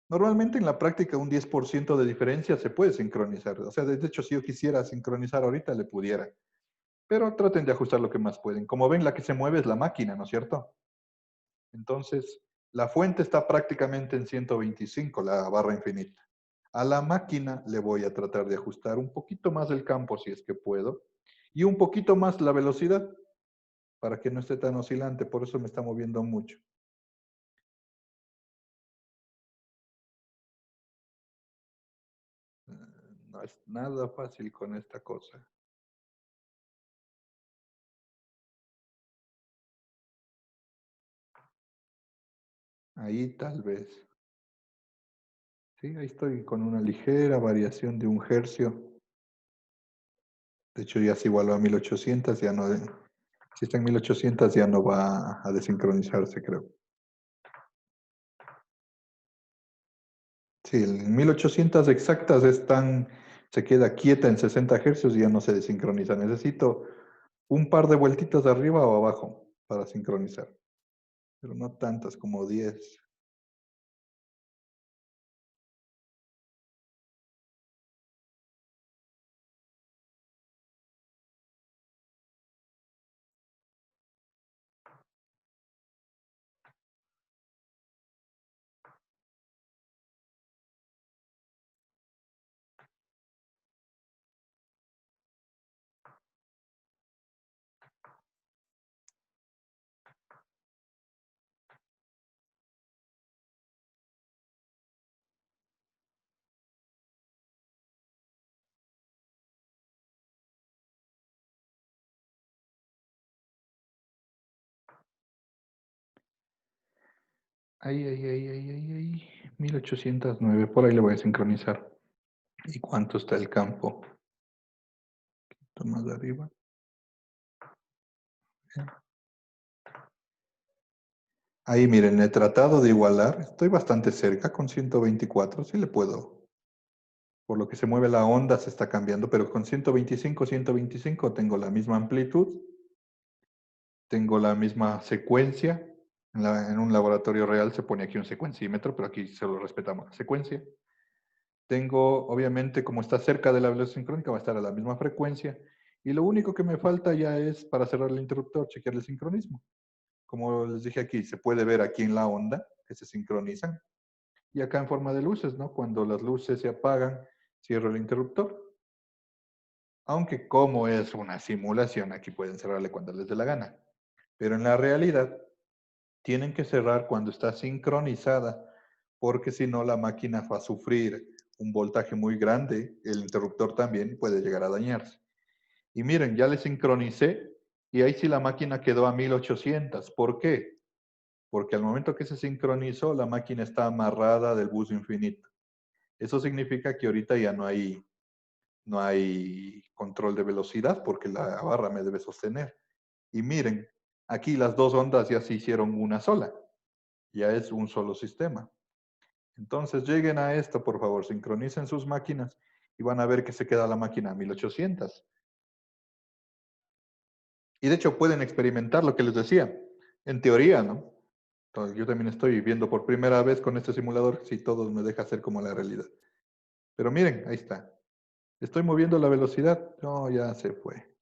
Normalmente en la práctica un 10% de diferencia se puede sincronizar. O sea, de hecho, si yo quisiera sincronizar ahorita, le pudiera. Pero traten de ajustar lo que más pueden. Como ven, la que se mueve es la máquina, ¿no es cierto? Entonces, la fuente está prácticamente en 125, la barra infinita. A la máquina le voy a tratar de ajustar un poquito más el campo si es que puedo y un poquito más la velocidad para que no esté tan oscilante. Por eso me está moviendo mucho. No es nada fácil con esta cosa. Ahí tal vez. Sí, ahí estoy con una ligera variación de un hercio. De hecho, ya se igualó a 1800, ya no, si está en 1800 ya no va a desincronizarse, creo. Sí, en 1800 exactas se queda quieta en 60 hercios y ya no se desincroniza. Necesito un par de vueltitas de arriba o abajo para sincronizar, pero no tantas como 10. Ahí. 1809, por ahí le voy a sincronizar. ¿Y cuánto está el campo? Un poquito más de arriba. Ahí miren, he tratado de igualar. Estoy bastante cerca con 124. Sí le puedo. Por lo que se mueve la onda se está cambiando, pero con 125 tengo la misma amplitud. Tengo la misma secuencia. En un laboratorio real se pone aquí un secuencímetro, pero aquí solo respetamos la secuencia. Tengo, obviamente, como está cerca de la velocidad sincrónica, va a estar a la misma frecuencia. Y lo único que me falta ya es, para cerrar el interruptor, chequear el sincronismo. Como les dije aquí, se puede ver aquí en la onda que se sincronizan. Y acá en forma de luces, ¿no? Cuando las luces se apagan, cierro el interruptor. Aunque como es una simulación, aquí pueden cerrarle cuando les dé la gana. Pero en la realidad, tienen que cerrar cuando está sincronizada, porque si no la máquina va a sufrir un voltaje muy grande, el interruptor también puede llegar a dañarse. Y miren, ya le sincronicé y ahí sí la máquina quedó a 1800. ¿Por qué? Porque al momento que se sincronizó, la máquina está amarrada del bus infinito. Eso significa que ahorita ya no hay control de velocidad porque la barra me debe sostener. Y miren, aquí las dos ondas ya se hicieron una sola. Ya es un solo sistema. Entonces lleguen a esto, por favor, sincronicen sus máquinas y van a ver que se queda la máquina a 1800. Y de hecho pueden experimentar lo que les decía, en teoría, ¿no? Entonces, yo también estoy viendo por primera vez con este simulador si todo me deja hacer como la realidad. Pero miren, ahí está. Estoy moviendo la velocidad. No, ya se fue.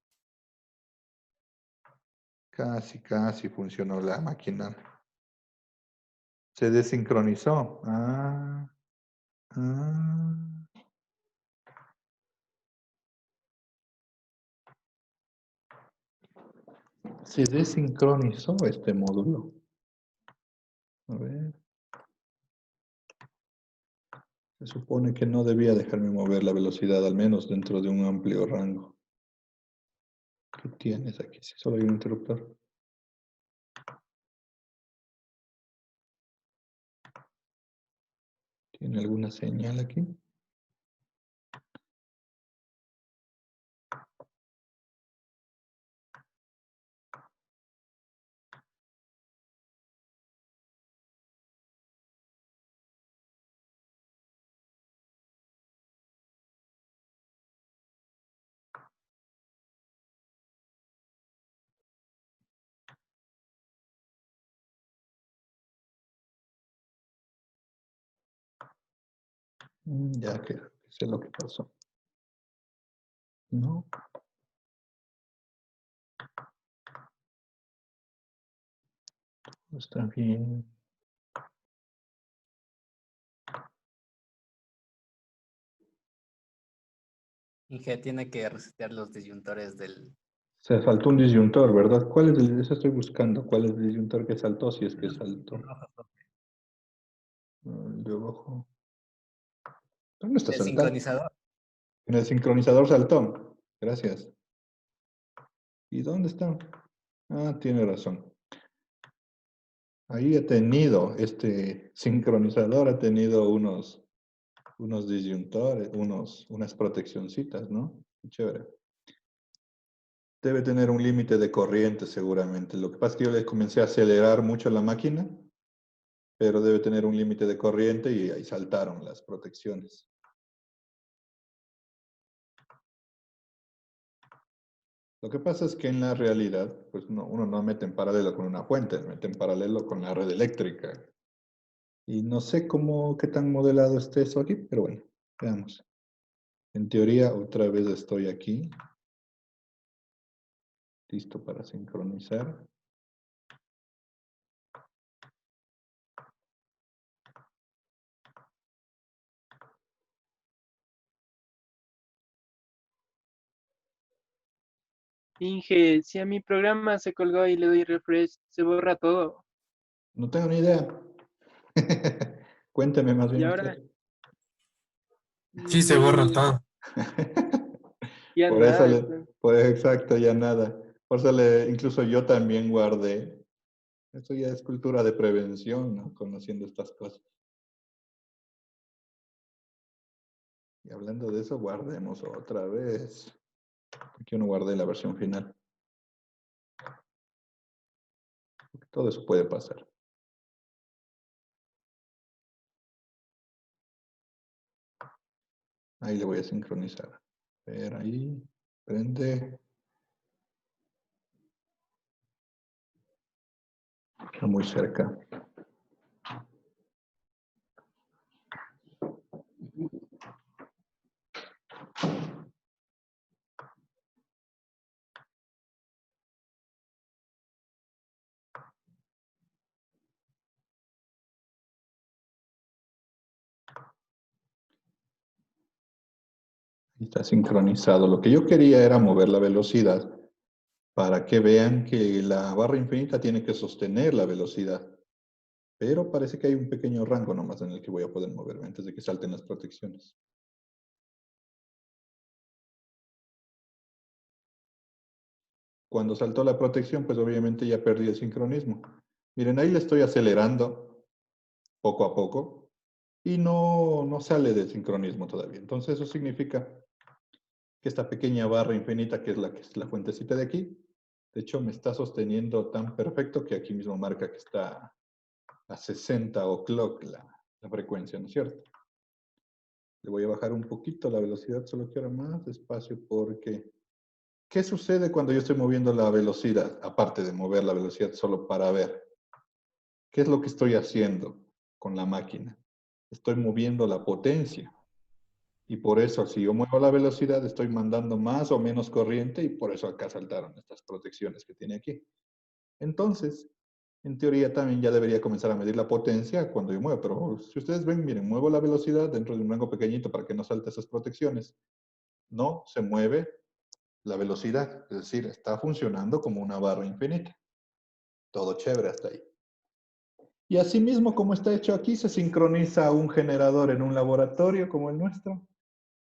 Casi funcionó la máquina. Se desincronizó. Se desincronizó este módulo. A ver. Se supone que no debía dejarme mover la velocidad, al menos dentro de un amplio rango. ¿Qué tienes aquí? Si solo hay un interruptor. ¿Tiene alguna señal aquí? Ya que sé lo que pasó. No. Está bien. Inge tiene que resetear los disyuntores del... Se faltó un disyuntor, ¿verdad? ¿Cuál es el? Eso estoy buscando. ¿Cuál es el disyuntor que saltó? Si es que saltó. El de abajo. ¿Dónde está El saltando? sincronizador. En el sincronizador saltó. Gracias. ¿Y dónde está? Ah, tiene razón. Ahí he tenido, este sincronizador ha tenido unos disyuntores, unas proteccioncitas, ¿no? Chévere. Debe tener un límite de corriente seguramente. Lo que pasa es que yo le comencé a acelerar mucho la máquina, pero debe tener un límite de corriente y ahí saltaron las protecciones. Lo que pasa es que en la realidad, pues uno no mete en paralelo con una fuente, mete en paralelo con la red eléctrica. Y no sé qué tan modelado esté eso aquí, pero bueno, veamos. En teoría, otra vez estoy aquí. Listo para sincronizar. Inge, si a mi programa se colgó y le doy refresh, se borra todo. No tengo ni idea. Cuénteme más Y bien ahora, usted. Sí, se borra y todo. ya Por eso nada. Entonces, pues exacto, ya nada. Por eso incluso yo también guardé Eso ya es cultura de prevención, ¿no? Conociendo estas cosas. Y hablando de eso, guardemos otra vez. Aquí no guardé la versión final. Todo eso puede pasar. Ahí le voy a sincronizar. A ver, ahí. Prende. Está muy cerca. Está sincronizado. Lo que yo quería era mover la velocidad para que vean que la barra infinita tiene que sostener la velocidad. Pero parece que hay un pequeño rango nomás en el que voy a poder moverme antes de que salten las protecciones. Cuando saltó la protección, pues obviamente ya perdí el sincronismo. Miren, ahí le estoy acelerando poco a poco y no sale del sincronismo todavía. Entonces eso significa que esta pequeña barra infinita, que es la fuentecita de aquí, de hecho me está sosteniendo tan perfecto que aquí mismo marca que está a 60 o'clock la frecuencia, ¿no es cierto? Le voy a bajar un poquito la velocidad, solo quiero más despacio porque... ¿Qué sucede cuando yo estoy moviendo la velocidad? Aparte de mover la velocidad solo para ver. ¿Qué es lo que estoy haciendo con la máquina? Estoy moviendo la potencia. Y por eso, si yo muevo la velocidad, estoy mandando más o menos corriente y por eso acá saltaron estas protecciones que tiene aquí. Entonces, en teoría también ya debería comenzar a medir la potencia cuando yo muevo. Pero si ustedes ven, miren, muevo la velocidad dentro de un rango pequeñito para que no salte esas protecciones. No se mueve la velocidad, es decir, está funcionando como una barra infinita. Todo chévere hasta ahí. Y asimismo, como está hecho aquí, se sincroniza un generador en un laboratorio como el nuestro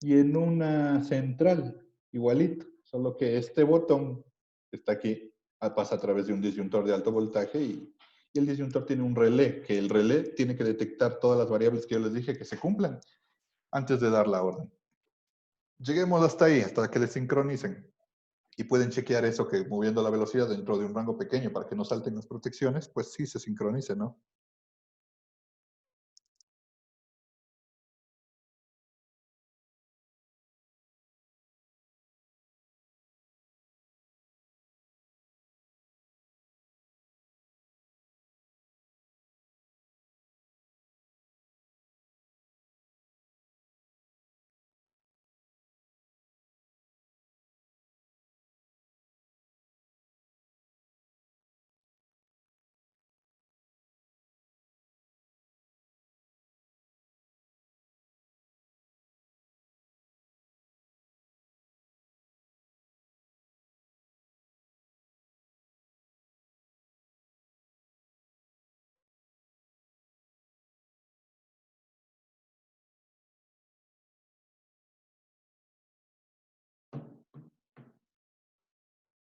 y en una central, igualito. Solo que este botón que está aquí pasa a través de un disyuntor de alto voltaje y el disyuntor tiene un relé, que el relé tiene que detectar todas las variables que yo les dije que se cumplan antes de dar la orden. Lleguemos hasta ahí, hasta que le sincronicen. Y pueden chequear eso, que moviendo la velocidad dentro de un rango pequeño para que no salten las protecciones, pues sí se sincronice, ¿no?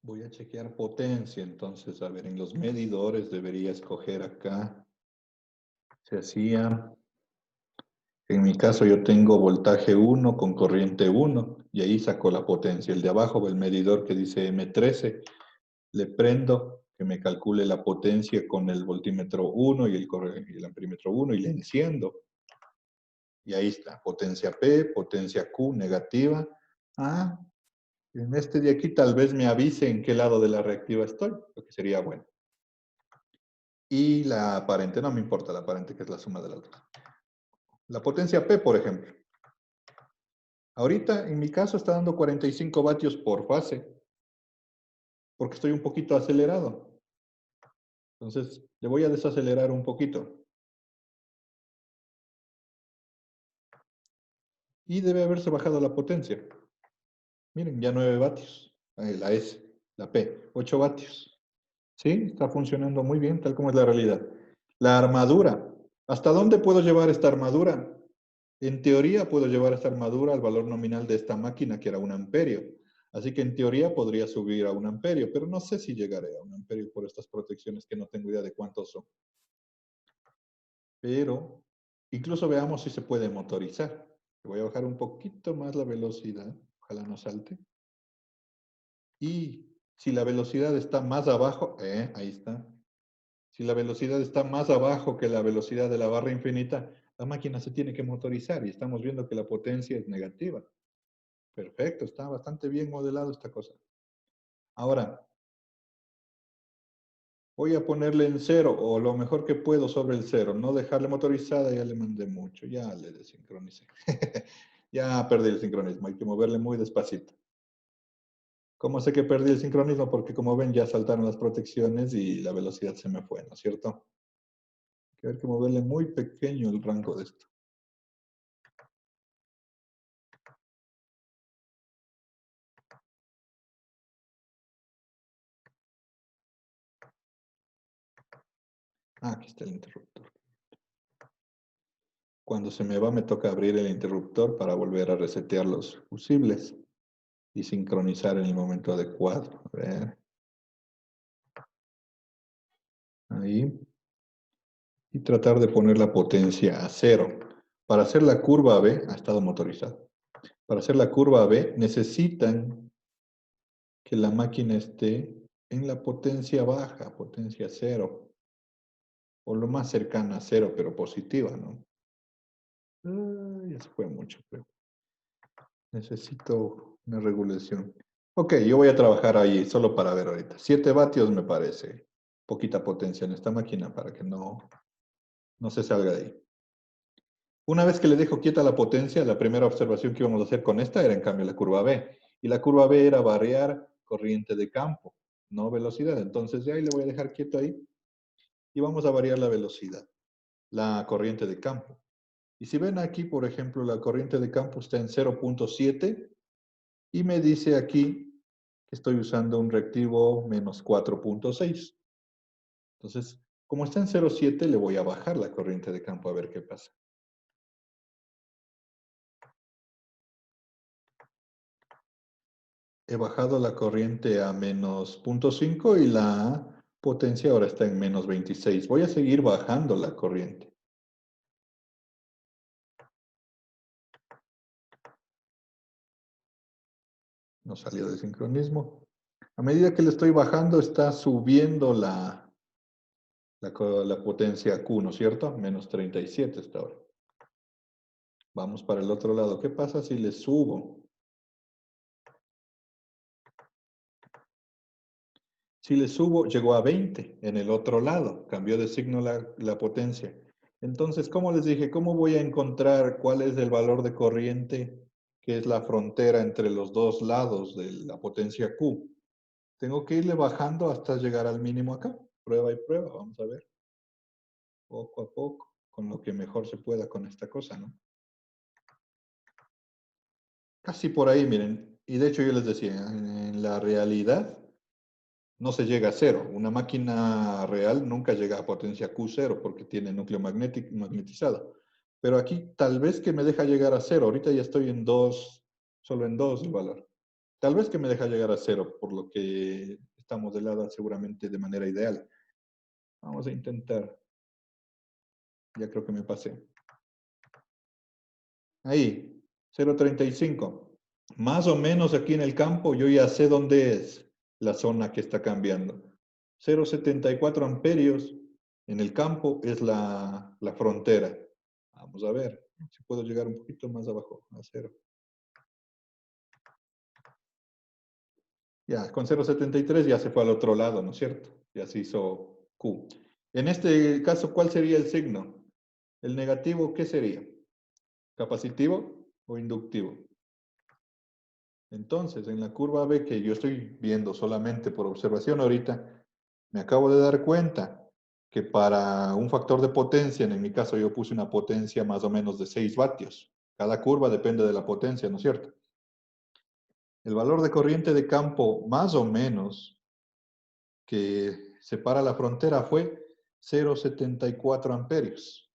Voy a chequear potencia, entonces, a ver, en los medidores debería escoger acá. Se hacía, en mi caso yo tengo voltaje 1 con corriente 1 y ahí saco la potencia. El de abajo, el medidor que dice M13, le prendo que me calcule la potencia con el voltímetro 1 y el amperímetro 1 y le enciendo. Y ahí está, potencia P, potencia Q negativa. Ah, en este de aquí tal vez me avise en qué lado de la reactiva estoy, lo que sería bueno. Y la aparente, no me importa la aparente, que es la suma de las dos. La potencia P, por ejemplo. Ahorita, en mi caso, está dando 45 vatios por fase, porque estoy un poquito acelerado. Entonces, le voy a desacelerar un poquito. Y debe haberse bajado la potencia. Miren, ya 9 vatios. La S, la P, 8 vatios. ¿Sí? Está funcionando muy bien, tal como es la realidad. La armadura. ¿Hasta dónde puedo llevar esta armadura? En teoría puedo llevar esta armadura al valor nominal de esta máquina, que era 1 amperio. Así que en teoría podría subir a 1 amperio, pero no sé si llegaré a 1 amperio por estas protecciones que no tengo idea de cuántos son. Pero incluso veamos si se puede motorizar. Voy a bajar un poquito más la velocidad, ojalá no salte. Y si la velocidad está más abajo, ahí está. Si la velocidad está más abajo que la velocidad de la barra infinita, la máquina se tiene que motorizar y estamos viendo que la potencia es negativa. Perfecto, está bastante bien modelado esta cosa. Ahora, voy a ponerle en 0 o lo mejor que puedo sobre el 0. No dejarle motorizada, ya le mandé mucho, ya le desincronicé. Ya perdí el sincronismo, hay que moverle muy despacito. ¿Cómo sé que perdí el sincronismo? Porque como ven ya saltaron las protecciones y la velocidad se me fue, ¿no es cierto? Hay que moverle muy pequeño el rango de esto. Aquí está el interruptor. Cuando se me va, me toca abrir el interruptor para volver a resetear los fusibles y sincronizar en el momento adecuado. A ver. Ahí. Y tratar de poner la potencia a 0. Para hacer la curva B, ha estado motorizado. Para hacer la curva B, necesitan que la máquina esté en la potencia baja, potencia 0. O lo más cercana a 0, pero positiva, ¿no? Ya se fue mucho, creo. Necesito una regulación. Ok, yo voy a trabajar ahí solo para ver ahorita. 7 vatios me parece poquita potencia en esta máquina para que no se salga de ahí. Una vez que le dejo quieta la potencia, la primera observación que íbamos a hacer con esta era en cambio la curva B. Y la curva B era variar corriente de campo, no velocidad. Entonces de ahí le voy a dejar quieto ahí y vamos a variar la velocidad, la corriente de campo. Y si ven aquí, por ejemplo, la corriente de campo está en 0.7 y me dice aquí que estoy usando un reactivo menos 4.6. Entonces, como está en 0.7, le voy a bajar la corriente de campo a ver qué pasa. He bajado la corriente a menos 0.5 y la potencia ahora está en menos 26. Voy a seguir bajando la corriente. No salió de sincronismo. A medida que le estoy bajando, está subiendo la potencia Q, ¿no es cierto? Menos 37 hasta ahora. Vamos para el otro lado. ¿Qué pasa si le subo? Si le subo, llegó a 20 en el otro lado. Cambió de signo la potencia. Entonces, como les dije, ¿cómo voy a encontrar cuál es el valor de corriente que es la frontera entre los dos lados de la potencia Q? Tengo que irle bajando hasta llegar al mínimo acá. Prueba y prueba, vamos a ver. Poco a poco, con lo que mejor se pueda con esta cosa, ¿no? Casi por ahí, miren. Y de hecho yo les decía, en la realidad no se llega a 0. Una máquina real nunca llega a potencia Q0 porque tiene núcleo magnetizado. Pero aquí tal vez que me deja llegar a 0. Ahorita ya estoy en 2, solo en 2 el valor. Tal vez que me deja llegar a 0, por lo que está modelada seguramente de manera ideal. Vamos a intentar. Ya creo que me pasé. Ahí, 0.35. Más o menos aquí en el campo yo ya sé dónde es la zona que está cambiando. 0.74 amperios en el campo es la frontera. Vamos a ver si puedo llegar un poquito más abajo, a 0. Ya, con 0.73 ya se fue al otro lado, ¿no es cierto? Ya se hizo Q. En este caso, ¿cuál sería el signo? El negativo, ¿qué sería? ¿Capacitivo o inductivo? Entonces, en la curva B que yo estoy viendo solamente por observación ahorita, me acabo de dar cuenta que para un factor de potencia, en mi caso yo puse una potencia más o menos de 6 vatios. Cada curva depende de la potencia, ¿no es cierto? El valor de corriente de campo más o menos que separa la frontera fue 0.74 amperios.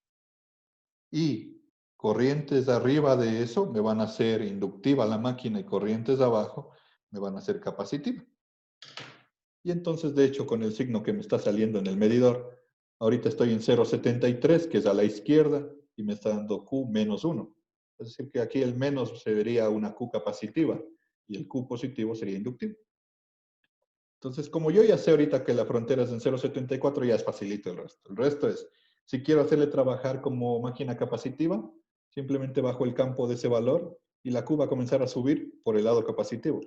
Y corrientes arriba de eso me van a hacer inductiva la máquina y corrientes de abajo me van a hacer capacitiva. Y entonces, de hecho, con el signo que me está saliendo en el medidor, ahorita estoy en 0,73, que es a la izquierda, y me está dando Q menos 1. Es decir, que aquí el menos se vería una Q capacitiva, y el Q positivo sería inductivo. Entonces, como yo ya sé ahorita que la frontera es en 0,74, ya es facilito el resto. El resto es, si quiero hacerle trabajar como máquina capacitiva, simplemente bajo el campo de ese valor, y la Q va a comenzar a subir por el lado capacitivo.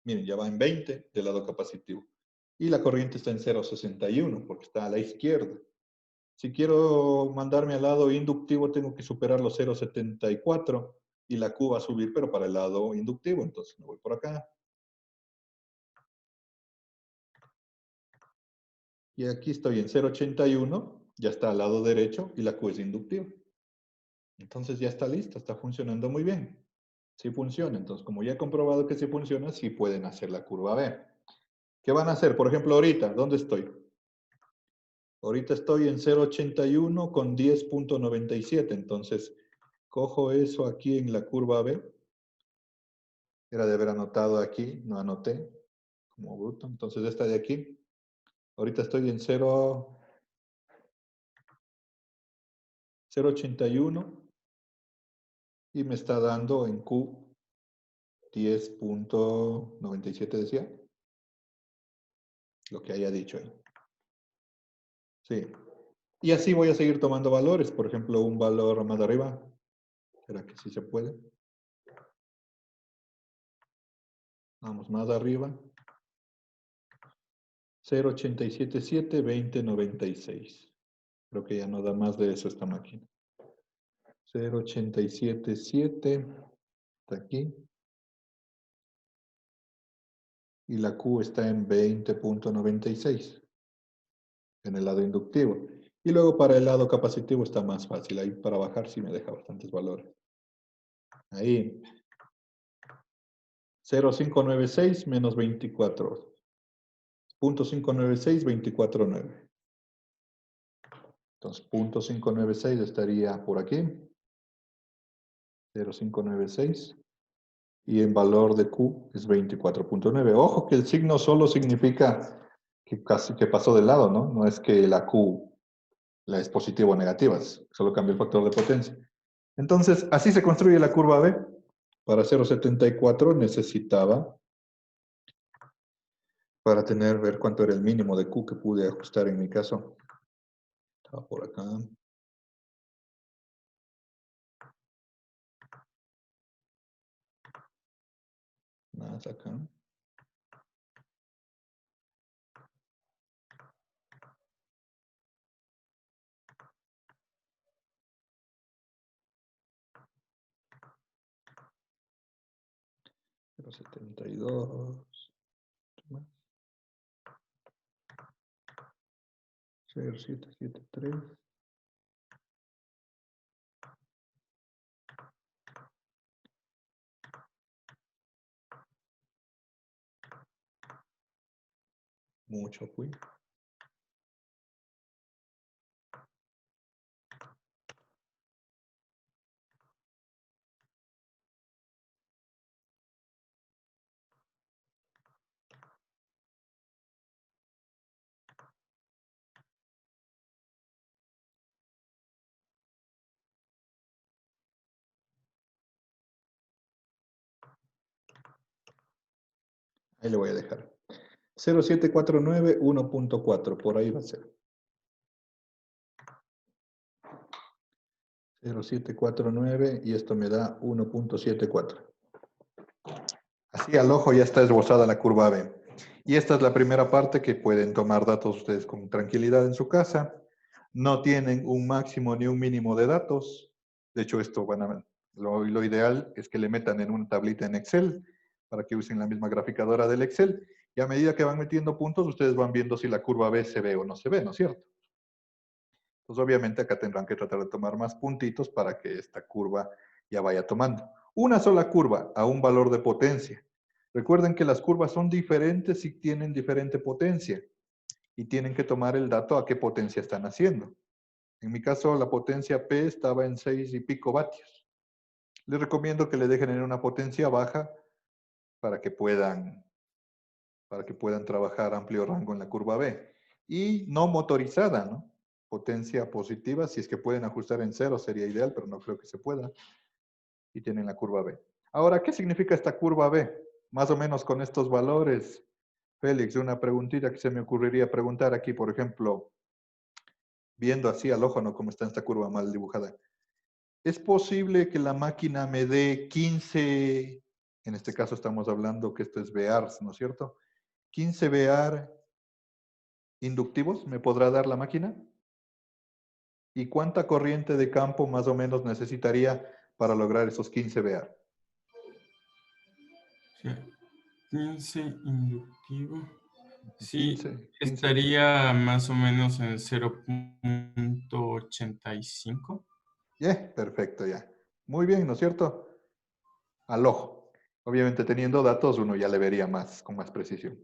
Miren, ya va en 20 del lado capacitivo. Y la corriente está en 0,61 porque está a la izquierda. Si quiero mandarme al lado inductivo, tengo que superar los 0,74 y la Q va a subir, pero para el lado inductivo. Entonces me voy por acá. Y aquí estoy en 0,81, ya está al lado derecho y la Q es inductiva. Entonces ya está lista, está funcionando muy bien. Sí funciona. Entonces, como ya he comprobado que sí funciona, sí pueden hacer la curva B. ¿Qué van a hacer? Por ejemplo, ahorita, ¿dónde estoy? Ahorita estoy en 0,81 con 10,97. Entonces, cojo eso aquí en la curva B. Era de haber anotado aquí, no anoté, como bruto. Entonces, esta de aquí. Ahorita estoy en 0,81 y me está dando en Q 10,97, decía. Lo que haya dicho ahí. Sí. Y así voy a seguir tomando valores. Por ejemplo, un valor más arriba. ¿Será que sí se puede? Vamos más arriba. 0,877, 2096. Creo que ya no da más de eso esta máquina. 0,877. Está aquí. Y la Q está en 20,96. En el lado inductivo. Y luego para el lado capacitivo está más fácil. Ahí para bajar sí me deja bastantes valores. Ahí. 0,596 menos 24. 0,596, 24,9. Entonces, 0,596 estaría por aquí. 0,596. Y en valor de Q es 24,9. Ojo que el signo solo significa que casi que pasó de lado, ¿no? No es que la Q la es positiva o negativa, solo cambia el factor de potencia. Entonces, así se construye la curva B. Para 0,74 necesitaba, para ver cuánto era el mínimo de Q que pude ajustar en mi caso. Estaba por acá. Más acá. Pero 72. 0773. Mucho Q. Ahí le voy a dejar. 0749, 1.4. Por ahí va a ser. 0749 y esto me da 1.74. Así al ojo ya está esbozada la curva B. Y esta es la primera parte que pueden tomar datos ustedes con tranquilidad en su casa. No tienen un máximo ni un mínimo de datos. De hecho, esto lo ideal es que le metan en una tablita en Excel para que usen la misma graficadora del Excel. Y a medida que van metiendo puntos, ustedes van viendo si la curva B se ve o no se ve, ¿no es cierto? Pues obviamente acá tendrán que tratar de tomar más puntitos para que esta curva ya vaya tomando. Una sola curva a un valor de potencia. Recuerden que las curvas son diferentes y tienen diferente potencia. Y tienen que tomar el dato a qué potencia están haciendo. En mi caso, la potencia P estaba en 6 y pico vatios. Les recomiendo que le dejen en una potencia baja para que puedan trabajar amplio rango en la curva B. Y no motorizada, ¿no? Potencia positiva, si es que pueden ajustar en 0 sería ideal, pero no creo que se pueda. Y tienen la curva B. Ahora, ¿qué significa esta curva B? Más o menos con estos valores, Félix, una preguntita que se me ocurriría preguntar aquí, por ejemplo, viendo así al ojo, ¿no? Cómo está esta curva mal dibujada. ¿Es posible que la máquina me dé 15, en este caso estamos hablando que esto es VARs, ¿no es cierto? 15 VAR inductivos me podrá dar la máquina? ¿Y cuánta corriente de campo más o menos necesitaría para lograr esos 15 VAR? Sí, 15 inductivo. Sí, 15. estaría más o menos en 0.85. Perfecto, ya. Muy bien, ¿no es cierto? Al ojo. Obviamente teniendo datos uno ya le vería más, con más precisión.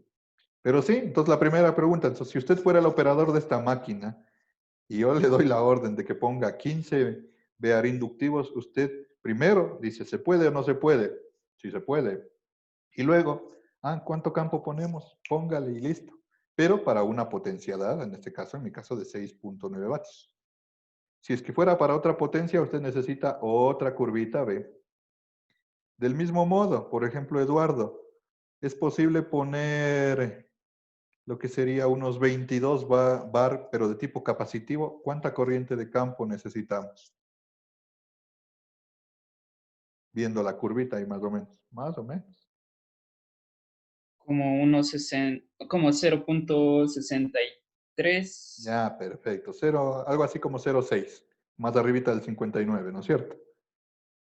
Pero sí, entonces la primera pregunta, entonces si usted fuera el operador de esta máquina y yo le doy la orden de que ponga 15 VAR inductivos, usted primero dice, ¿se puede o no se puede? Sí se puede. Y luego, ¿cuánto campo ponemos? Póngale y listo. Pero para una potencia dada, en este caso, en mi caso de 6.9 vatios. Si es que fuera para otra potencia, usted necesita otra curvita B. Del mismo modo, por ejemplo, Eduardo, es posible poner lo que sería unos 22 bar, pero de tipo capacitivo. ¿Cuánta corriente de campo necesitamos? Viendo la curvita ahí más o menos. Más o menos. Como unos 60, como 0.63. Ya, perfecto. Algo así como 0.6. Más arribita del 59, ¿no es cierto?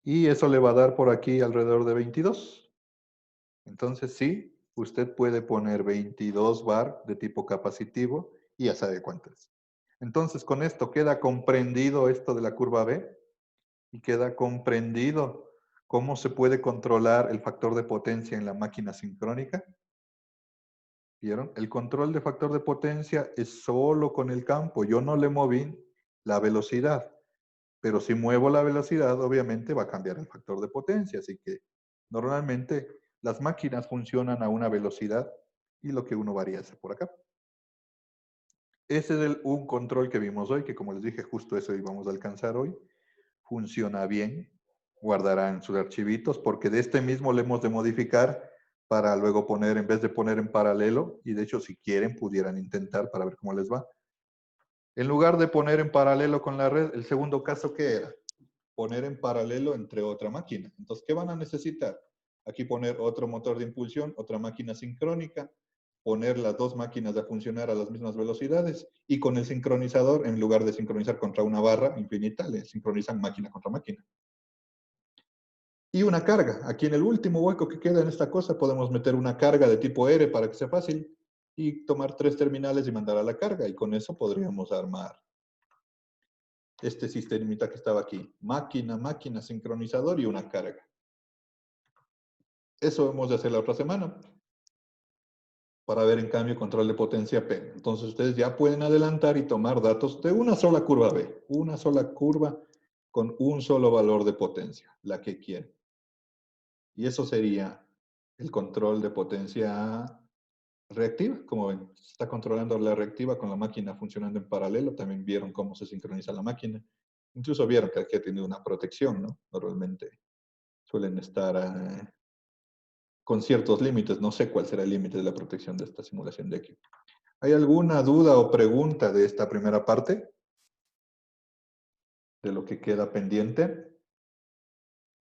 Y eso le va a dar por aquí alrededor de 22. Entonces sí, usted puede poner 22 bar de tipo capacitivo y ya sabe cuánto es. Entonces con esto queda comprendido esto de la curva B y queda comprendido cómo se puede controlar el factor de potencia en la máquina sincrónica. ¿Vieron? El control de factor de potencia es solo con el campo. Yo no le moví la velocidad, pero si muevo la velocidad, obviamente va a cambiar el factor de potencia. Así que normalmente las máquinas funcionan a una velocidad y lo que uno varía es por acá. Ese es un control que vimos hoy, que como les dije, justo eso íbamos a alcanzar hoy. Funciona bien, guardará en sus archivitos, porque de este mismo le hemos de modificar para luego poner, en vez de poner en paralelo, y de hecho si quieren pudieran intentar para ver cómo les va. En lugar de poner en paralelo con la red, el segundo caso, ¿qué era? Poner en paralelo entre otra máquina. Entonces, ¿qué van a necesitar? Aquí poner otro motor de impulsión, otra máquina sincrónica, poner las dos máquinas a funcionar a las mismas velocidades y con el sincronizador, en lugar de sincronizar contra una barra infinita, le sincronizan máquina contra máquina. Y una carga. Aquí en el último hueco que queda en esta cosa podemos meter una carga de tipo R para que sea fácil y tomar 3 terminales y mandar a la carga y con eso podríamos armar este sistemita que estaba aquí. Máquina, máquina, sincronizador y una carga. Eso hemos de hacer la otra semana para ver en cambio control de potencia P. Entonces ustedes ya pueden adelantar y tomar datos de una sola curva B, una sola curva con un solo valor de potencia, la que quieren. Y eso sería el control de potencia reactiva. Como ven, se está controlando la reactiva con la máquina funcionando en paralelo. También vieron cómo se sincroniza la máquina. Incluso vieron que aquí ha tenido una protección, ¿no? Normalmente suelen estar con ciertos límites. No sé cuál será el límite de la protección de esta simulación de aquí. ¿Hay alguna duda o pregunta de esta primera parte? De lo que queda pendiente.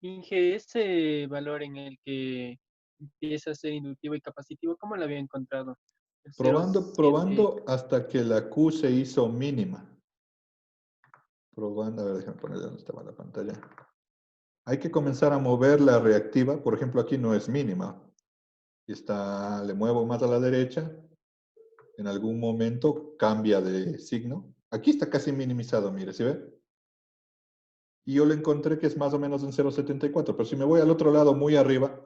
Inge, ese valor en el que empieza a ser inductivo y capacitivo, ¿cómo lo había encontrado? El 0,7. Probando hasta que la Q se hizo mínima. Probando, a ver, déjame poner dónde estaba la pantalla. Hay que comenzar a mover la reactiva. Por ejemplo, aquí no es mínima. Le muevo más a la derecha. En algún momento cambia de signo. Aquí está casi minimizado, mire, ¿sí ve? Y yo le encontré que es más o menos en 0,74. Pero si me voy al otro lado, muy arriba,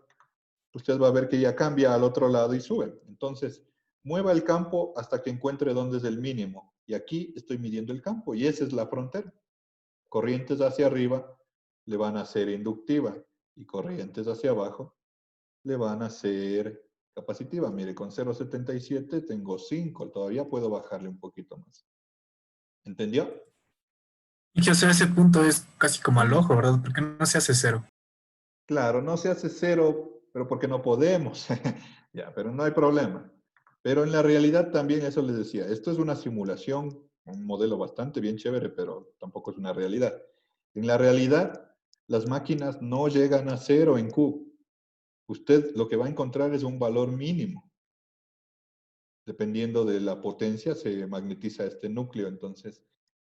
usted va a ver que ya cambia al otro lado y sube. Entonces, mueva el campo hasta que encuentre dónde es el mínimo. Y aquí estoy midiendo el campo y esa es la frontera. Corrientes hacia arriba le van a ser inductiva y corrientes hacia abajo le van a ser capacitiva. Mire, con 0,77 tengo 5, todavía puedo bajarle un poquito más. ¿Entendió? Y que, o sea, ese punto es casi como al ojo, ¿verdad? Porque no se hace 0. Claro, no se hace 0, pero porque no podemos. Ya, pero no hay problema. Pero en la realidad también eso les decía, esto es una simulación, un modelo bastante bien chévere, pero tampoco es una realidad. En la realidad, las máquinas no llegan a 0 en Q. Usted lo que va a encontrar es un valor mínimo. Dependiendo de la potencia, se magnetiza este núcleo, entonces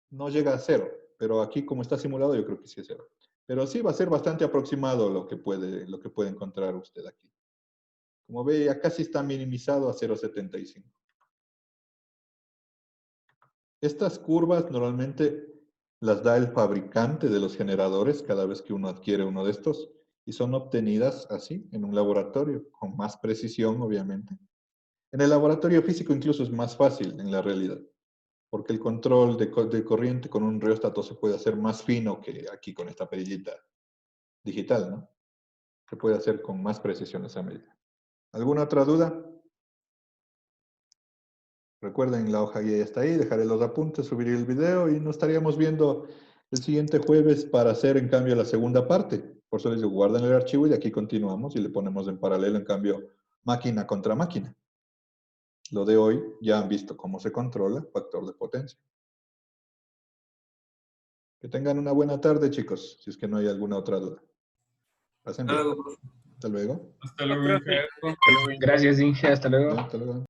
no llega a 0. Pero aquí, como está simulado, yo creo que sí es 0. Pero sí va a ser bastante aproximado lo que puede encontrar usted aquí. Como ve, ya casi está minimizado a 0,75. Estas curvas normalmente las da el fabricante de los generadores cada vez que uno adquiere uno de estos y son obtenidas así en un laboratorio, con más precisión, obviamente. En el laboratorio físico incluso es más fácil en la realidad, porque el control de corriente con un reóstato se puede hacer más fino que aquí con esta perillita digital, ¿no? Se puede hacer con más precisión esa medida. ¿Alguna otra duda? Recuerden, la hoja ya está ahí, dejaré los apuntes, subiré el video y nos estaríamos viendo el siguiente jueves para hacer en cambio la segunda parte. Por eso les digo, guarden el archivo y de aquí continuamos y le ponemos en paralelo en cambio máquina contra máquina. Lo de hoy ya han visto cómo se controla factor de potencia. Que tengan una buena tarde, chicos, si es que no hay alguna otra duda. Pasen bien. Hasta luego. Hasta luego, Inge. Gracias, Inge. Hasta luego. Ya, hasta luego.